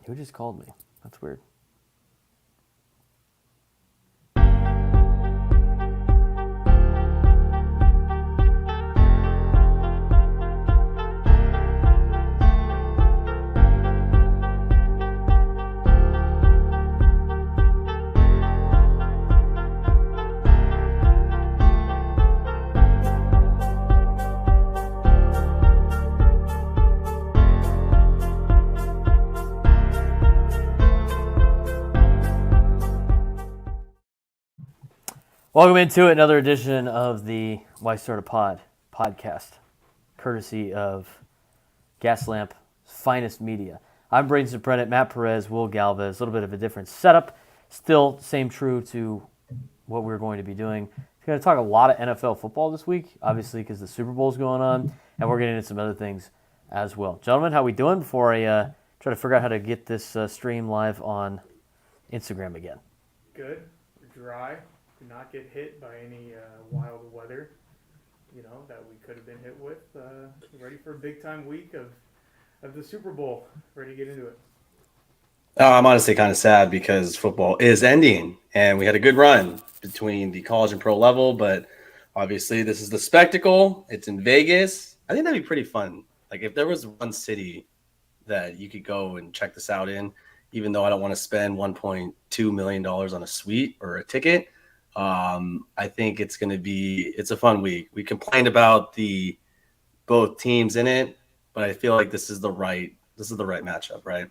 Who just called me? That's weird. Welcome into another edition of the Why Start a Pod podcast, courtesy of Gaslamp Finest Media. I'm Braden Surprenant, Matt Perez, Will Galvez. A little bit of a different setup, still same true to what we're going to be doing. We're going to talk a lot of NFL football this week, obviously because the Super Bowl is going on, and we're getting into some other things as well. Gentlemen, how we doing before I try to figure out how to get this stream live on Instagram again? Good. Dry. Do not get hit by any wild weather, that we could have been hit with. Ready for a big-time week of the Super Bowl. Ready to get into it. I'm honestly kind of sad because football is ending, and we had a good run between the college and pro level, but obviously this is the spectacle. It's in Vegas. I think that'd be pretty fun. Like if there was one city that you could go and check this out in, even though I don't want to spend $1.2 million on a suite or a ticket, I think it's a fun week. We complained about both teams in it, but I feel like this is the right matchup, right?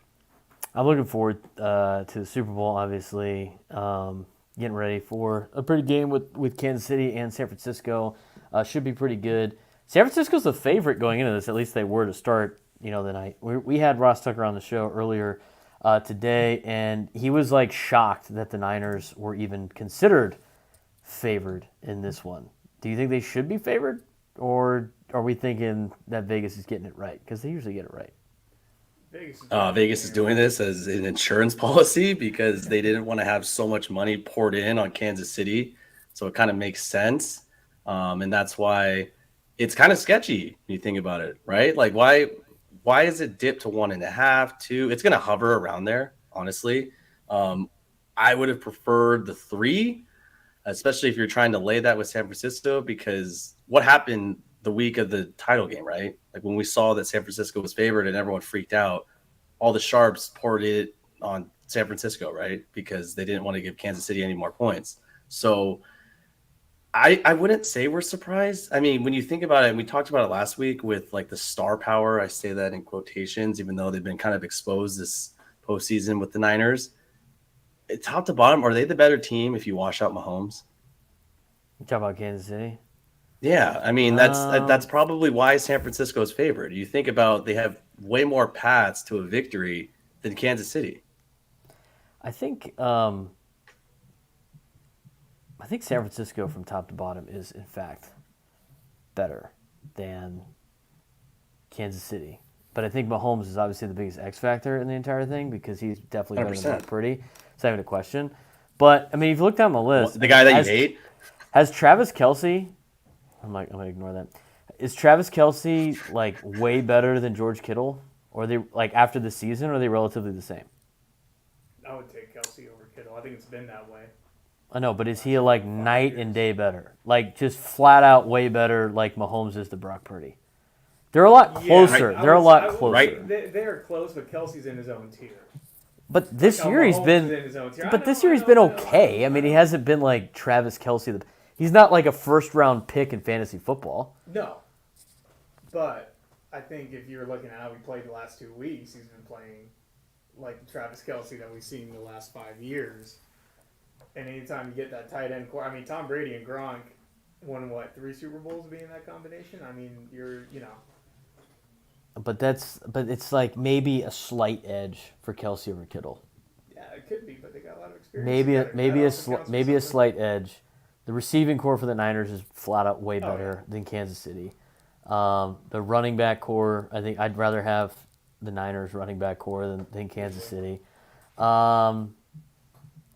I'm looking forward to the Super Bowl, obviously. Getting ready for a pretty game with Kansas City and San Francisco. Should be pretty good. San Francisco's the favorite going into this. At least they were to start, the night. We had Ross Tucker on the show earlier today, and he was like shocked that the Niners were even considered favored in this one. Do you think they should be favored, or are we thinking that Vegas is getting it right? Because they usually get it right. Vegas is doing this as an insurance policy because they didn't want to have so much money poured in on Kansas City. So it kind of makes sense. And that's why it's kind of sketchy when you think about it, right? Like why is it dipped to 1.5, 2? It's going to hover around there, honestly. I would have preferred the 3, especially if you're trying to lay that with San Francisco, because what happened the week of the title game, right? Like when we saw that San Francisco was favored and everyone freaked out, all the sharps poured it on San Francisco, right? Because they didn't want to give Kansas City any more points. So I wouldn't say we're surprised. I mean, when you think about it, and we talked about it last week with like the star power, I say that in quotations, even though they've been kind of exposed this postseason with the Niners. Top to bottom, are they the better team if you wash out Mahomes? You talk about Kansas City? Yeah, I mean that's probably why San Francisco is favored. You think about they have way more paths to a victory than Kansas City. I think San Francisco from top to bottom is in fact better than Kansas City. But I think Mahomes is obviously the biggest X factor in the entire thing because he's definitely better than Brock Purdy. It's not even a question. But I mean, if you look down the list, the guy that you hate has Travis Kelce. I'm gonna ignore that. Is Travis Kelce like way better than George Kittle? Or are they like after the season? Or are they relatively the same? I would take Kelce over Kittle. I think it's been that way. I know, but is he like night and day better? Like just flat out way better, like Mahomes is to Brock Purdy. They're a lot closer. Yeah, They're a lot closer. Right. They're close, but Kelce's in his own tier. But this year he's been. But this year he's been okay. I mean, he hasn't been like Travis Kelce. He's not like a first-round pick in fantasy football. No, but I think if you're looking at how he played the last 2 weeks, he's been playing like the Travis Kelce that we've seen in the last 5 years. And anytime you get that tight end core, I mean, Tom Brady and Gronk won 3 Super Bowls being that combination. I mean, But it's like maybe a slight edge for Kelce over Kittle. Yeah, it could be, but they got a lot of experience. Maybe a slight edge. The receiving core for the Niners is flat out way better than Kansas City. The running back core, I think I'd rather have the Niners running back core than Kansas City.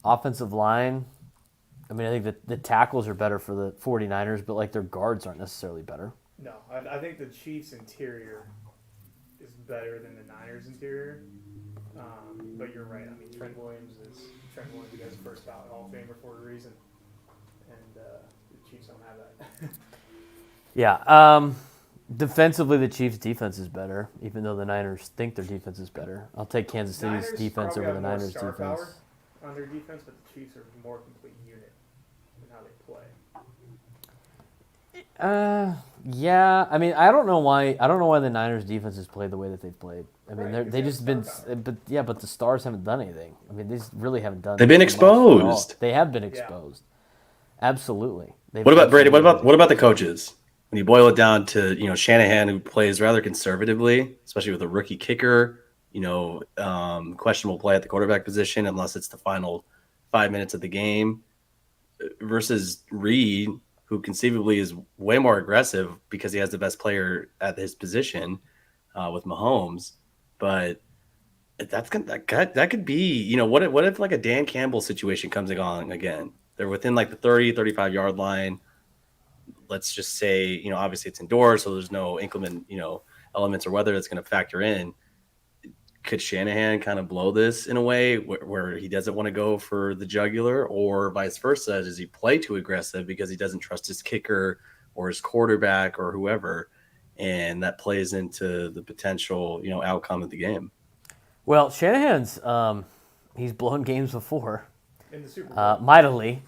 Offensive line, I mean, I think that the tackles are better for the 49ers, but like their guards aren't necessarily better. No, I think the Chiefs' interior is better than the Niners' interior. But you're right. I mean, Trent Williams gets first ballot Hall of Famer for a reason, and the Chiefs don't have that. Yeah. Defensively, the Chiefs' defense is better, even though the Niners think their defense is better. I'll take Kansas City's Niners defense probably over the have more Niners' star defense. power on their defense, but the Chiefs are a more complete unit in how they play. Yeah. I mean, I don't know why the Niners' defense has played the way that they've played. I mean, Right, they because just they been, have but the Stars haven't done anything. I mean, they just really haven't done. They've been much at all. exposed. They have been exposed. Absolutely. What about Brady? What about the coaches? When you boil it down to Shanahan, who plays rather conservatively, especially with a rookie kicker, questionable play at the quarterback position unless it's the final 5 minutes of the game, versus Reed, who conceivably is way more aggressive because he has the best player at his position with Mahomes. But that could be, what if like a Dan Campbell situation comes along again? They're within like the 30, 35 yard line. Let's just say, obviously it's indoors, so there's no inclement, elements or weather that's going to factor in. Could Shanahan kind of blow this in a way where he doesn't want to go for the jugular, or vice versa? Does he play too aggressive because he doesn't trust his kicker or his quarterback or whoever? And that plays into the potential, outcome of the game. Well, Shanahan's he's blown games before, In the Super Bowl. mightily,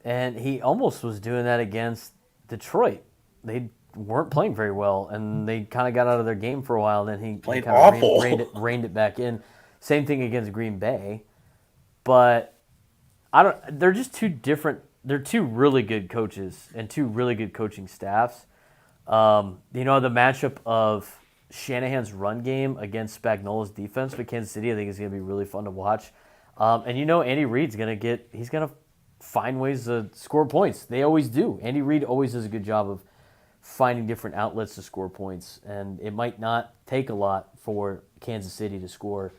and he almost was doing that against Detroit. They weren't playing very well, and they kind of got out of their game for a while. Then he Played kind awful. of reined it back in. Same thing against Green Bay, but they're just two different. They're two really good coaches and two really good coaching staffs. The matchup of Shanahan's run game against Spagnola's defense for Kansas City, I think is going to be really fun to watch. And Andy Reid's going to find ways to score points. They always do. Andy Reid always does a good job of finding different outlets to score points, and it might not take a lot for Kansas City to score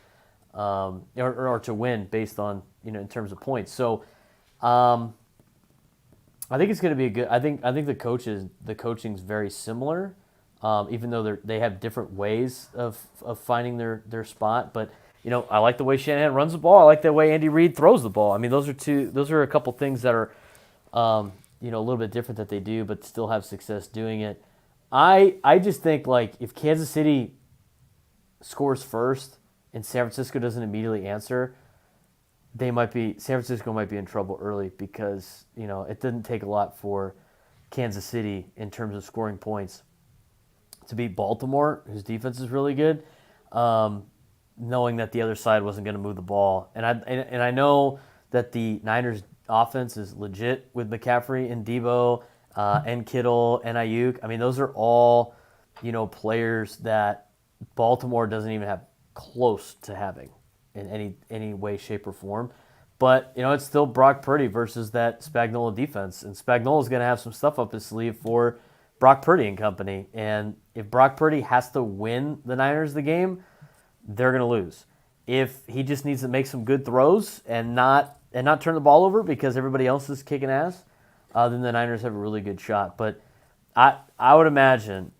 or to win based on in terms of points. So I think it's going to be a good. I think the coaching's very similar, even though they have different ways of finding their spot. But I like the way Shanahan runs the ball. I like the way Andy Reid throws the ball. I mean, those are a couple things that are a little bit different that they do, but still have success doing it. I just think like if Kansas City scores first and San Francisco doesn't immediately answer, San Francisco might be in trouble early because it didn't take a lot for Kansas City in terms of scoring points to beat Baltimore, whose defense is really good, knowing that the other side wasn't going to move the ball. And I know that the Niners offense is legit with McCaffrey and Debo and Kittle and Ayuk. I mean, those are all players that Baltimore doesn't even have close to having in any way, shape, or form. But it's still Brock Purdy versus that Spagnuolo defense, and Spagnuolo's going to have some stuff up his sleeve for Brock Purdy and company. And if Brock Purdy has to win the Niners the game, they're going to lose. If he just needs to make some good throws and not turn the ball over because everybody else is kicking ass, then the Niners have a really good shot. But I would imagine,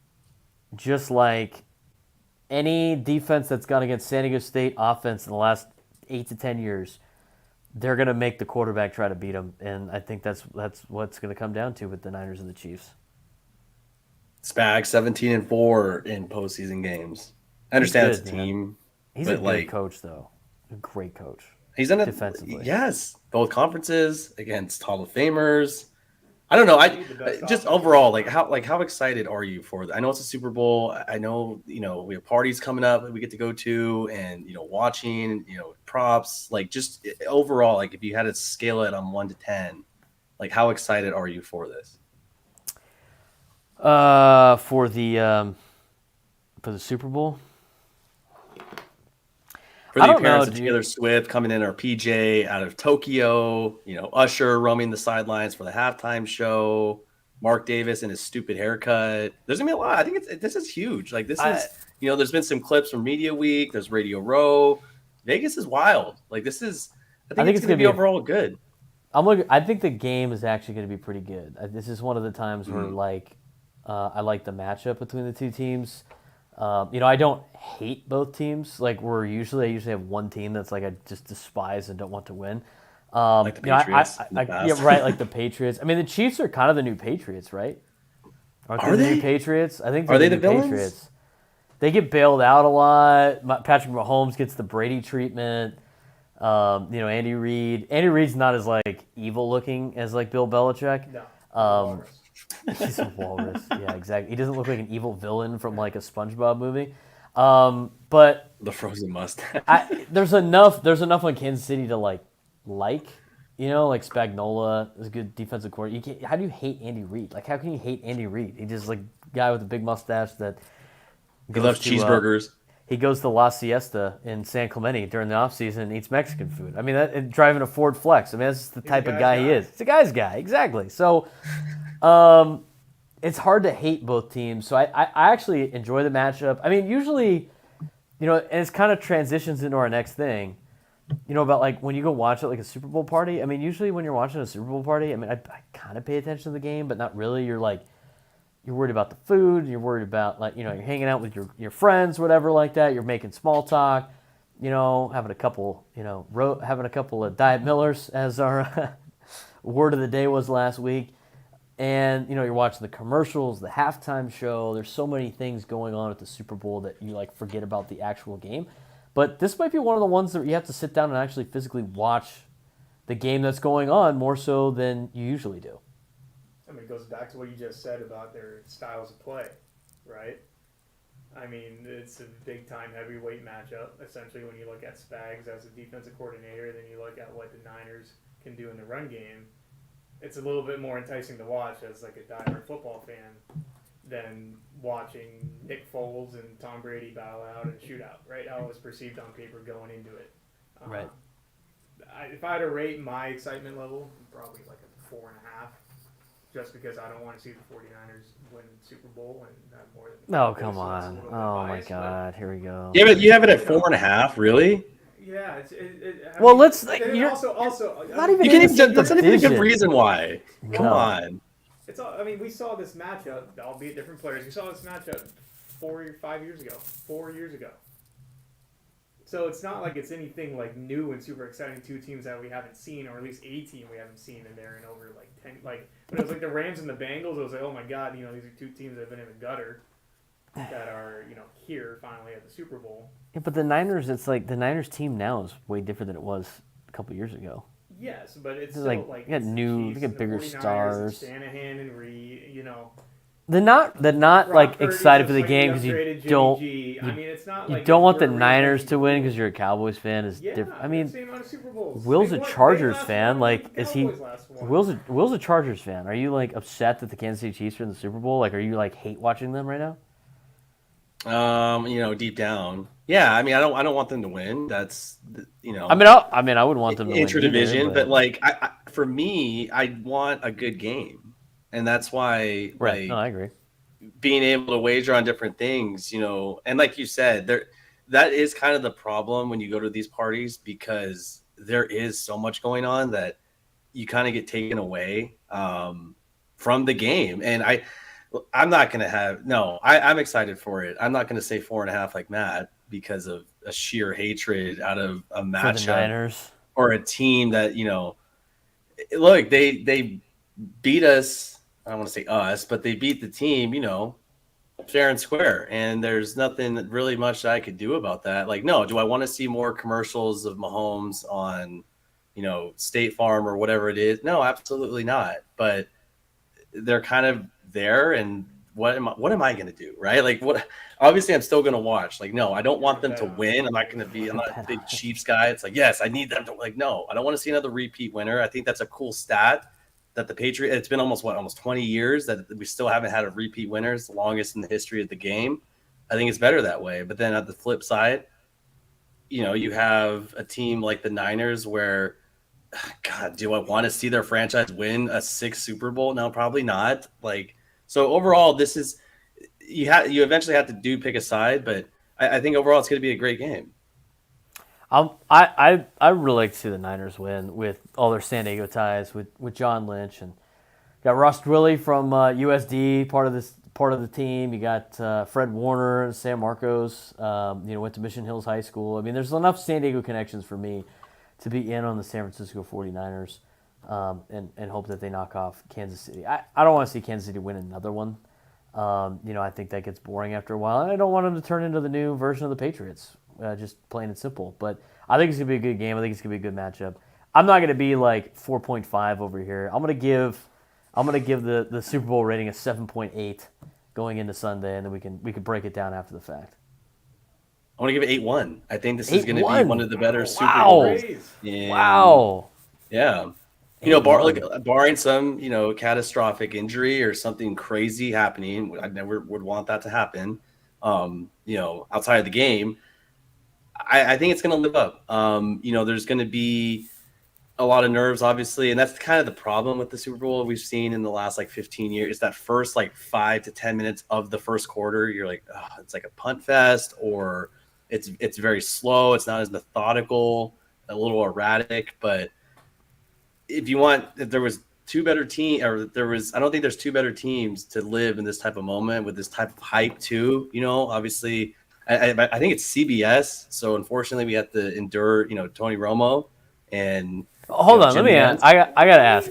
just like any defense that's gone against San Diego State offense in the last 8 to 10 years, they're going to make the quarterback try to beat them. And I think that's what's going to come down to with the Niners and the Chiefs. Spag 17-4 in postseason games. I understand it's a man. team. He's a good coach, though. A great coach. He's done it defensively. Yes, both conferences against Hall of Famers. I don't know. I just overall how excited are you for that? I know it's a Super Bowl. I know we have parties coming up that we get to go to, and watching props. Like just overall, like if you had to scale it on 1 to 10, like how excited are you for this? For the Super Bowl. For the appearance of Taylor Swift coming in, our PJ out of Tokyo, Usher roaming the sidelines for the halftime show, Mark Davis and his stupid haircut. There's gonna be a lot. I think this is huge. Like this is, there's been some clips from Media Week. There's Radio Row. Vegas is wild. Like this is. I think it's gonna be overall good. I think the game is actually gonna be pretty good. This is one of the times where I like the matchup between the two teams. I don't hate both teams. Like I usually have one team that's like I just despise and don't want to win. Like the Patriots in the past. Yeah, right, like the Patriots. I mean, the Chiefs are kind of the new Patriots, right? Aren't Are they the new they? Patriots? I think Are they're they the the new villains? Patriots. They get bailed out a lot. Patrick Mahomes gets the Brady treatment. Andy Reid. Andy Reid's not as like evil looking as like Bill Belichick. No. Um, he's a walrus. Yeah, exactly. He doesn't look like an evil villain from like a SpongeBob movie. But The frozen mustache. there's enough on Kansas City to like like Spagnuolo is a good defensive coordinator. How do you hate Andy Reid? Like, how can you hate Andy Reid? He's just like a guy with a big mustache that He loves cheeseburgers. He goes to La Siesta in San Clemente during the offseason and eats Mexican food. I mean, driving a Ford Flex. I mean, that's the type of guy he is. He's a guy's guy, exactly. So it's hard to hate both teams. So I actually enjoy the matchup. I mean, usually, and it's kind of transitions into our next thing, about like when you go watch it like a Super Bowl party. I mean, usually when you're watching a Super Bowl party, I mean, I kind of pay attention to the game, but not really. You're worried about the food. You're worried about you're hanging out with your friends, whatever like that. You're making small talk, having a couple, having a couple of Diet Millers as our word of the day was last week. And, you're watching the commercials, the halftime show. There's so many things going on at the Super Bowl that you forget about the actual game. But this might be one of the ones that you have to sit down and actually physically watch the game that's going on more so than you usually do. I mean, it goes back to what you just said about their styles of play, right? I mean, it's a big-time heavyweight matchup, essentially, when you look at Spags as a defensive coordinator, then you look at what the Niners can do in the run game. It's a little bit more enticing to watch as like a diehard football fan than watching Nick Foles and Tom Brady battle out in a shootout, right? How it was perceived on paper going into it. Right. If I had to rate my excitement level, probably like a 4.5. Just because I don't want to see the 49ers win the Super Bowl and have more than. Oh, come on. Oh, my God. Here we go. Yeah, but you have it at 4.5, really? Yeah. Well, let's. You're also not even. That's not even a good reason why. Come on. It's all. I mean, we saw this matchup, albeit different players. We saw this matchup 4 or 5 years ago. 4 years ago. So it's not like it's anything like new and super exciting. Two teams that we haven't seen, or at least a team we haven't seen in there in over like 10. Like when it was like the Rams and the Bengals, it was like, oh my God, these are two teams that have been in the gutter that are here finally at the Super Bowl. Yeah, but the Niners, it's like the Niners team now is way different than it was a couple years ago. Yes, but it's still like you got bigger stars. Shanahan and Reed, They're not like excited for the game because you don't. I mean, it's not you like don't want the Niners to win because you're a Cowboys fan. Is different. I mean, same amount of Super Bowls. Will's a Chargers fan. Like, is he? Will's Will's a Chargers fan. Are you like upset that the Kansas City Chiefs are in the Super Bowl? Like, are you like hate watching them right now? Deep down, yeah. I mean, I don't want them to win. That's I mean, I would want them to win intra-division, but like, for me, I want a good game, and that's why. Right. Like, no, I agree. Being able to wager on different things, and like you said, that is kind of the problem when you go to these parties because there is so much going on that you kind of get taken away from the game. And I'm not going to have I'm excited for it. I'm not going to say 4.5 like Matt because of a sheer hatred out of a matchup for the Niners or a team that look, they beat us. I don't want to say us, but they beat the team, fair and square. And there's nothing really much that I could do about that. Like, no, do I want to see more commercials of Mahomes on, State Farm or whatever it is? No, absolutely not. But they're kind of there. And what am I going to do? Right. Like obviously I'm still going to watch. Like, no, I don't want them to win. I'm not a big Chiefs guy. It's like, yes, I need them to no, I don't want to see another repeat winner. I think that's a cool stat. That the Patriots, it's been almost 20 years that we still haven't had a repeat winner. It's the longest in the history of the game. I think it's better that way. But then at the flip side, you have a team like the Niners where, God, do I want to see their franchise win a 6th Super Bowl? No, probably not. Like, so overall, this is you eventually have to pick a side, but I think overall it's going to be a great game. I really like to see the Niners win with all their San Diego ties with John Lynch and got Ross Twilley from USD part of part of the team. You got Fred Warner, San Marcos. Went to Mission Hills High School. I mean, there's enough San Diego connections for me to be in on the San Francisco 49ers and hope that they knock off Kansas City. I don't want to see Kansas City win another one. I think that gets boring after a while. And I don't want them to turn into the new version of the Patriots, just plain and simple. But I think it's going to be a good game. I think it's going to be a good matchup. I'm not going to be like 4.5 over here. I'm going to give the Super Bowl rating a 7.8 going into Sunday, and then we can break it down after the fact. I want to give it 8-1. I think this is going to be one of the better Super Wow. Bowls. Wow. Yeah. Barring some, catastrophic injury or something crazy happening, I never would want that to happen. Outside of the game, I think it's going to live up. There's going to be a lot of nerves, obviously, and that's kind of the problem with the Super Bowl we've seen in the last 15 years. Is that first 5 to 10 minutes of the first quarter, you're like, oh, it's like a punt fest, or it's very slow. It's not as methodical, a little erratic. But if there was two better teams, I don't think there's two better teams to live in this type of moment with this type of hype too. Obviously, I think it's CBS, so unfortunately we have to endure, Tony Romo and. Hold on, let me ask. I gotta ask.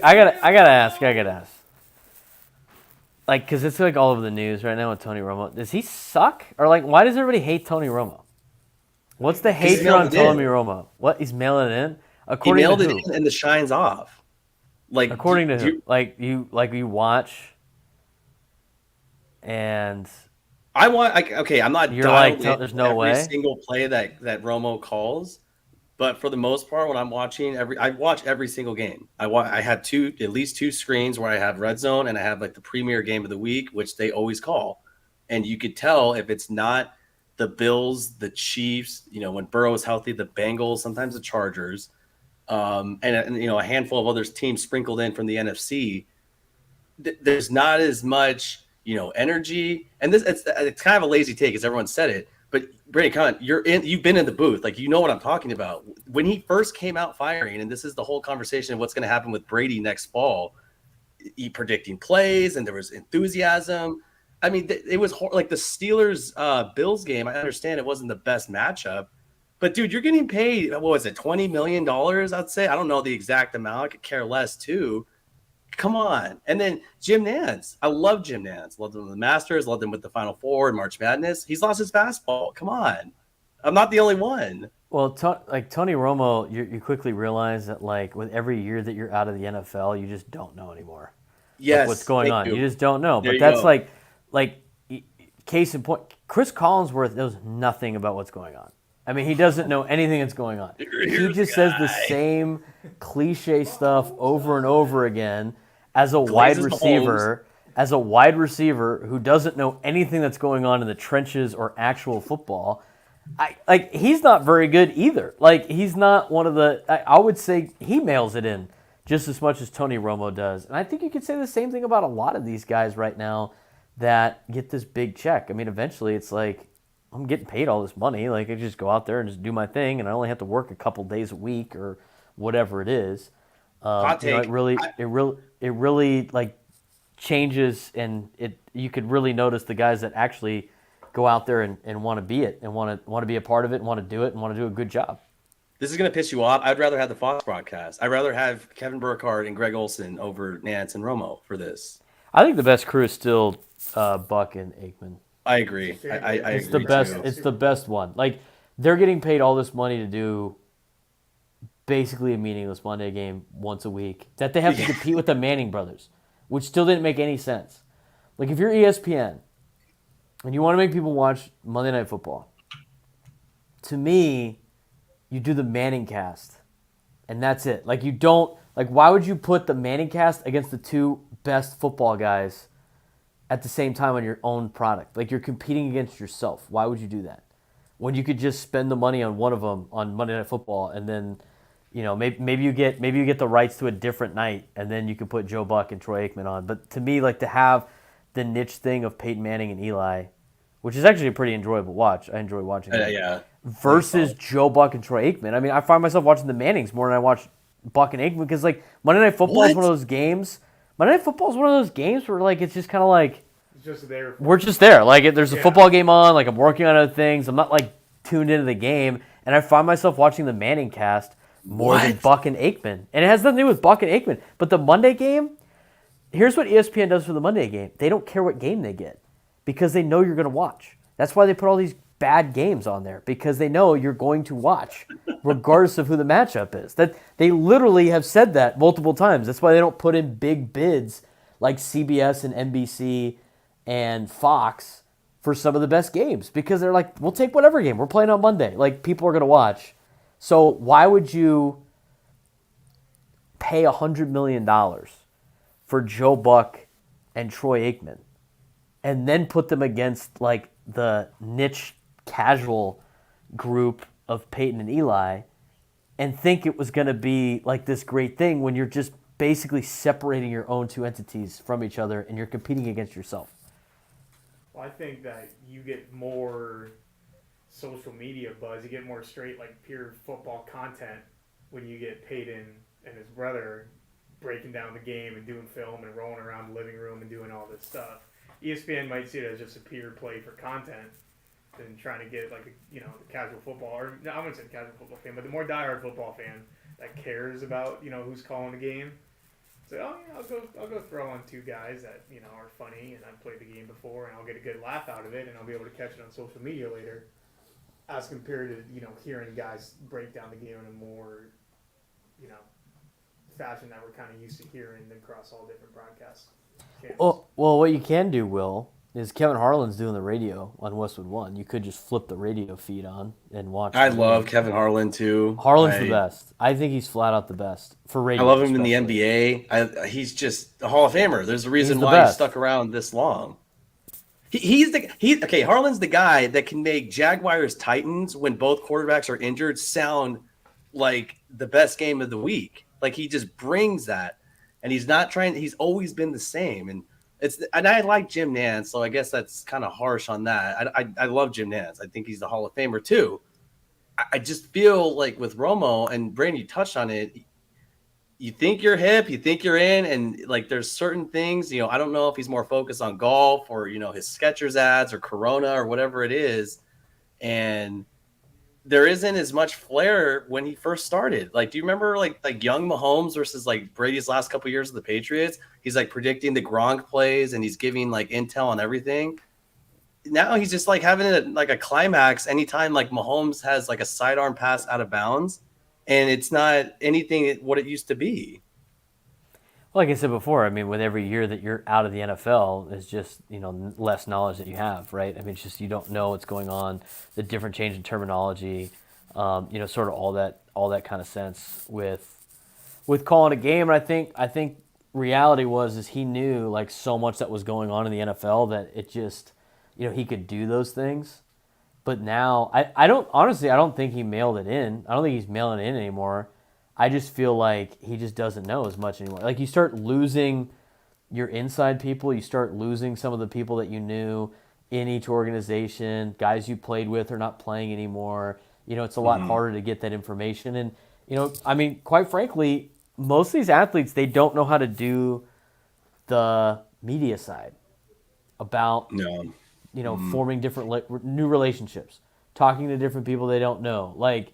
Because it's all over the news right now with Tony Romo. Does he suck, or why does everybody hate Tony Romo? What's the hatred on Tony Romo? What, he's mailing it in? He mailed it in and the shine's off. According to who? You watch, and I want. I'm not. You're there's no way. Every single play that Romo calls. But for the most part, when I'm watching I watch every single game. I have at least two screens where I have Red Zone and I have the premier game of the week, which they always call. And you could tell if it's not the Bills, the Chiefs, when Burrow is healthy, the Bengals, sometimes the Chargers, and a handful of other teams sprinkled in from the NFC. There's not as much energy, and it's kind of a lazy take, as everyone said it. But Braden, you've been in the booth, you know what I'm talking about. When he first came out firing, and this is the whole conversation of what's going to happen with Brady next fall, he predicting plays, and there was enthusiasm. I mean, it was like the Steelers Bills game. I understand it wasn't the best matchup, but dude, you're getting paid. What was it, $20 million? I'd say. I don't know the exact amount. I could care less too. Come on. And then Jim Nantz. I love Jim Nantz. Loved him with the Masters. Loved him with the Final Four and March Madness. He's lost his fastball. Come on. I'm not the only one. Well, Tony Romo, you quickly realize that with every year that you're out of the NFL, you just don't know anymore. Yes. What's going on. You just don't know. There but that's go. Case in point, Chris Collinsworth knows nothing about what's going on. I mean, he doesn't know anything that's going on. He just says the same cliche stuff over and over again. As a wide receiver who doesn't know anything that's going on in the trenches or actual football, he's not very good either. He's not one of the. I would say he mails it in just as much as Tony Romo does, and I think you could say the same thing about a lot of these guys right now that get this big check. I mean, eventually it's I'm getting paid all this money. I just go out there and just do my thing, and I only have to work a couple days a week or whatever it is. It really changes, and you could really notice the guys that actually go out there and want to be it and want to be a part of it and want to do it and want to do a good job. This is going to piss you off. I'd rather have the Fox broadcast. I'd rather have Kevin Burkhardt and Greg Olson over Nantz and Romo for this. I think the best crew is still Buck and Aikman. I agree. I it's agree the best. too. It's the best one. They're getting paid all this money to do basically a meaningless Monday game once a week that they have to compete with the Manning brothers, which still didn't make any sense. If you're ESPN and you want to make people watch Monday Night Football, to me, you do the Manning cast, and that's it. You don't why would you put the Manning cast against the two best football guys at the same time on your own product? You're competing against yourself. Why would you do that when you could just spend the money on one of them on Monday Night Football, and then maybe you get the rights to a different night, and then you can put Joe Buck and Troy Aikman on. But to me, to have the niche thing of Peyton Manning and Eli, which is actually a pretty enjoyable watch. I enjoy watching it. Yeah. Versus Joe Buck and Troy Aikman. I mean, I find myself watching the Mannings more than I watch Buck and Aikman because Monday Night Football is one of those games. Monday Night Football is one of those games where it's just kind of just there. We're just there. Like, there's a Yeah. football game on. Like, I'm working on other things. I'm not, like, tuned into the game. And I find myself watching the Manning cast more than What? Buck and Aikman. And it has nothing to do with Buck and Aikman. But the Monday game, here's what ESPN does for the Monday game. They don't care what game they get because they know you're going to watch. That's why they put all these bad games on there, because they know you're going to watch regardless of who the matchup is. That they literally have said that multiple times. That's why they don't put in big bids like CBS and NBC and Fox for some of the best games, because they're like, we'll take whatever game. We're playing on Monday. Like, people are going to watch. So why would you pay $100 million for Joe Buck and Troy Aikman and then put them against, like, the niche casual group of Peyton and Eli and think it was going to be like this great thing when you're just basically separating your own two entities from each other and you're competing against yourself? Well, I think that you get more social media buzz. You get more straight, like, pure football content when you get Peyton and his brother breaking down the game and doing film and rolling around the living room and doing all this stuff. ESPN might see it as just a pure play for content than trying to get, like, the casual football, or no, I wouldn't say the casual football fan, but the more diehard football fan that cares about, who's calling the game. So, I'll go throw on two guys that, are funny and I've played the game before and I'll get a good laugh out of it and I'll be able to catch it on social media later, as compared to, hearing guys break down the game in a more, fashion that we're kind of used to hearing across all different broadcast channels. Well, what you can do, Will, is Kevin Harlan's doing the radio on Westwood One. You could just flip the radio feed on and watch. I love Kevin Harlan too. Harlan's the best. I think he's flat out the best for radio. I love him especially. in the NBA. He's just a Hall of Famer. There's a reason the why best. he's stuck around this long. Harlan's the guy that can make Jaguars Titans, when both quarterbacks are injured, sound like the best game of the week. Like, he just brings that, and he's not trying. He's always been the same, and I like Jim Nantz, so I guess that's kind of harsh on that. I love Jim Nantz. I think he's the Hall of Famer too. I just feel like with Romo, and Brandon, you touched on it. You think you're hip, you think you're in, and like there's certain things, I don't know if he's more focused on golf or, his Skechers ads or Corona or whatever it is. And there isn't as much flair when he first started. Like, do you remember like young Mahomes versus like Brady's last couple of years of the Patriots? He's like predicting the Gronk plays and he's giving like intel on everything. Now he's just like having a climax anytime like Mahomes has like a sidearm pass out of bounds, and it's not anything what it used to be. Like I said before, I mean, with every year that you're out of the NFL, it's just, less knowledge that you have, right? I mean, it's just you don't know what's going on, the different change in terminology, sort of all that kind of sense with calling a game. And I think reality is he knew like so much that was going on in the NFL that it just, he could do those things. But now, I don't think he mailed it in. I don't think he's mailing it in anymore. I just feel like he just doesn't know as much anymore. Like, you start losing your inside people. You start losing some of the people that you knew in each organization. Guys you played with are not playing anymore. It's a lot harder to get that information. And, I mean, quite frankly, most of these athletes, they don't know how to do the media side about, forming different new relationships, talking to different people they don't know. Like,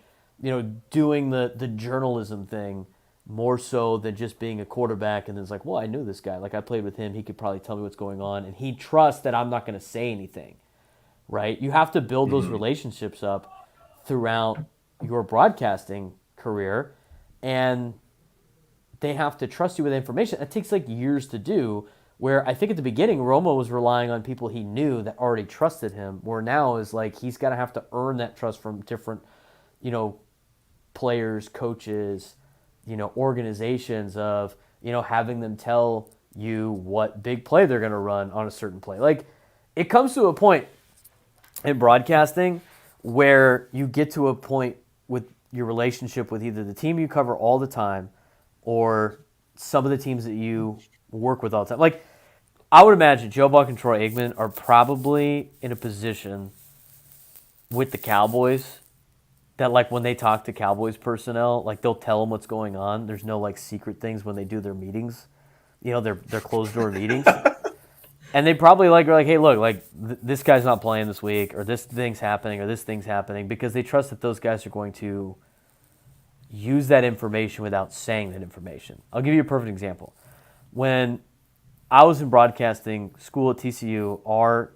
doing the journalism thing more so than just being a quarterback. And then it's like, well, I knew this guy. Like, I played with him. He could probably tell me what's going on. And he trusts that I'm not going to say anything, right? You have to build those relationships up throughout your broadcasting career. And they have to trust you with information. It takes like years to do, where I think at the beginning, Romo was relying on people he knew that already trusted him, where now is like he's got to have to earn that trust from different, players, coaches, organizations of, having them tell you what big play they're going to run on a certain play. Like, it comes to a point in broadcasting where you get to a point with your relationship with either the team you cover all the time or some of the teams that you work with all the time. Like, I would imagine Joe Buck and Troy Aikman are probably in a position with the Cowboys that, like, when they talk to Cowboys personnel, like, they'll tell them what's going on. There's no, like, secret things when they do their meetings, their closed-door meetings. And they probably are like, hey, look, like this guy's not playing this week, or this thing's happening, because they trust that those guys are going to use that information without saying that information. I'll give you a perfect example. When I was in broadcasting school at TCU, our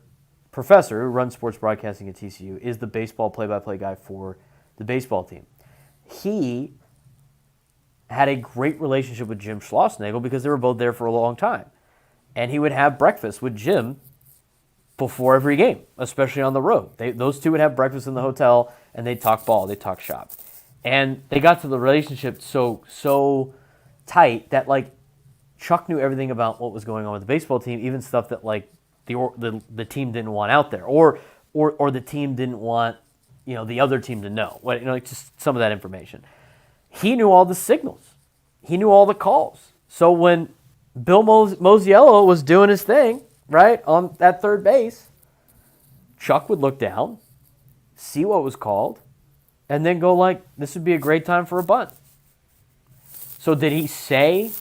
professor who runs sports broadcasting at TCU is the baseball play-by-play guy for the baseball team. He had a great relationship with Jim Schlossnagle because they were both there for a long time. And he would have breakfast with Jim before every game, especially on the road. Those two would have breakfast in the hotel, and they'd talk ball, they'd talk shop. And they got to the relationship so tight that, like, Chuck knew everything about what was going on with the baseball team, even stuff that, like, the team didn't want out there, or the team didn't want, the other team to know. Like just some of that information. He knew all the signals. He knew all the calls. So when Bill Mosiello was doing his thing, right, on that third base, Chuck would look down, see what was called, and then go like, this would be a great time for a bunt. So did he say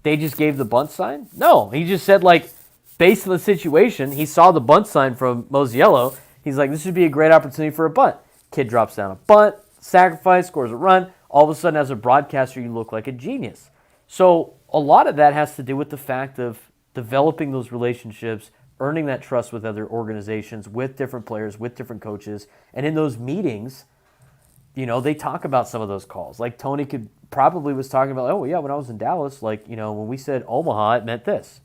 they just gave the bunt sign? No, he just said, like, based on the situation, he saw the bunt sign from Mosiello. He's like, this would be a great opportunity for a bunt. Kid drops down a bunt, sacrifice, scores a run. All of a sudden, as a broadcaster, you look like a genius. So a lot of that has to do with the fact of developing those relationships, earning that trust with other organizations, with different players, with different coaches. And in those meetings, they talk about some of those calls. Like Tony probably was talking about, oh, yeah, when I was in Dallas, like, when we said Omaha, it meant this.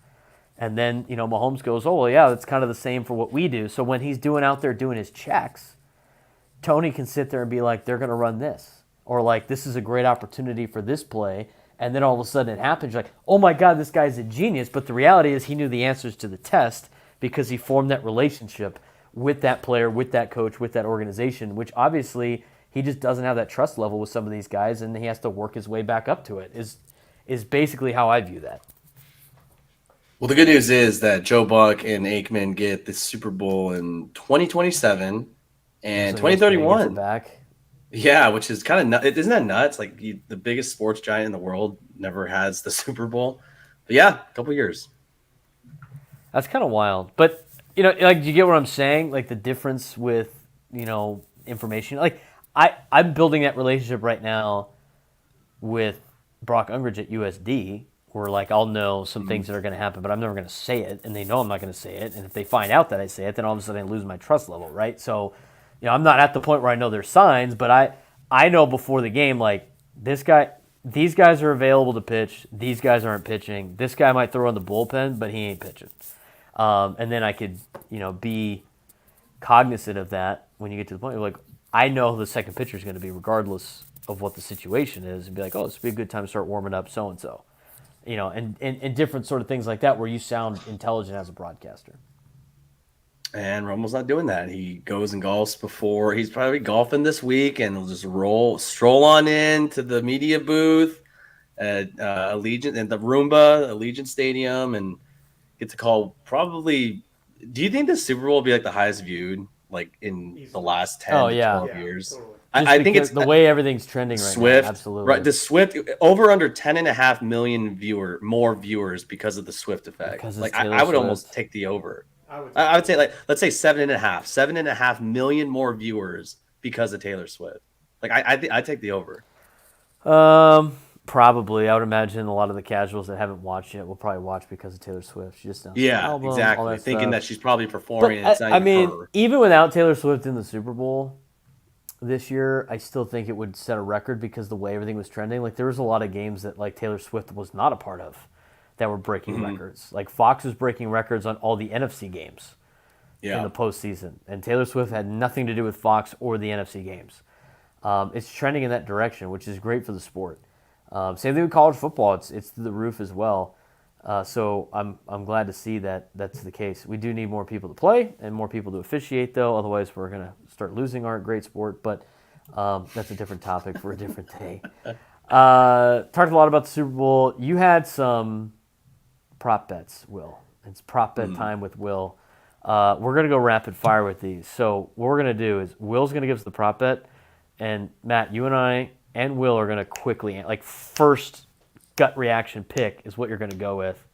And then, Mahomes goes, oh, well, yeah, that's kind of the same for what we do. So when he's out there doing his checks, Tony can sit there and be like, they're going to run this. Or like, this is a great opportunity for this play. And then all of a sudden it happens. You're like, oh, my God, this guy's a genius. But the reality is he knew the answers to the test because he formed that relationship with that player, with that coach, with that organization, which obviously he just doesn't have that trust level with some of these guys, and he has to work his way back up to it, is basically how I view that. Well, the good news is that Joe Buck and Aikman get the Super Bowl in 2027 and 2031. Back. Yeah, which is kind of nuts. Isn't that nuts? Like the biggest sports giant in the world never has the Super Bowl. But yeah, a couple years. That's kind of wild. But, like, do you get what I'm saying? Like the difference with, information. Like I'm building that relationship right now with Brock Ungridge at USD, where, like, I'll know some things that are going to happen, but I'm never going to say it, and they know I'm not going to say it. And if they find out that I say it, then all of a sudden I lose my trust level, right? So, I'm not at the point where I know there's signs, but I know before the game, like, these guys are available to pitch. These guys aren't pitching. This guy might throw in the bullpen, but he ain't pitching. And then I could, be cognizant of that when you get to the point where, like, I know who the second pitcher is going to be regardless of what the situation is, and be like, oh, this would be a good time to start warming up so-and-so. And different sort of things like that where you sound intelligent as a broadcaster. And Romo's not doing that. He goes and golfs before. He's probably golfing this week, and he'll just stroll on in to the media booth at Allegiant and the Allegiant Stadium, and get to call probably. Do you think the Super Bowl will be like the highest viewed, like in the last 10 to 12 years? Totally. I think it's the way everything's trending right Swift, now. Absolutely. Right, the Swift over under 10.5 million more viewers because of the Swift effect. Like I would almost take the over. I would say, like, let's say 7.5 million more viewers because of Taylor Swift. Like I take the over. Probably. I would imagine a lot of the casuals that haven't watched yet will probably watch because of Taylor Swift. She just announced the album, exactly. Thinking that she's probably performing. But even without Taylor Swift in the Super Bowl this year, I still think it would set a record because the way everything was trending. Like, there was a lot of games that, like, Taylor Swift was not a part of that were breaking records. Like, Fox was breaking records on all the NFC games in the postseason, and Taylor Swift had nothing to do with Fox or the NFC games. It's trending in that direction, which is great for the sport. Same thing with college football; it's through the roof as well. So I'm glad to see that that's the case. We do need more people to play and more people to officiate, though. Otherwise, we're gonna start losing our great sport. But that's a different topic for a different day. Talked a lot about the Super Bowl. You had some prop bets, Will. It's prop bet time with Will. We're going to go rapid fire with these. So what we're going to do is Will's going to give us the prop bet, and Matt, you and I and Will are going to quickly, like, first gut reaction pick is what you're going to go with.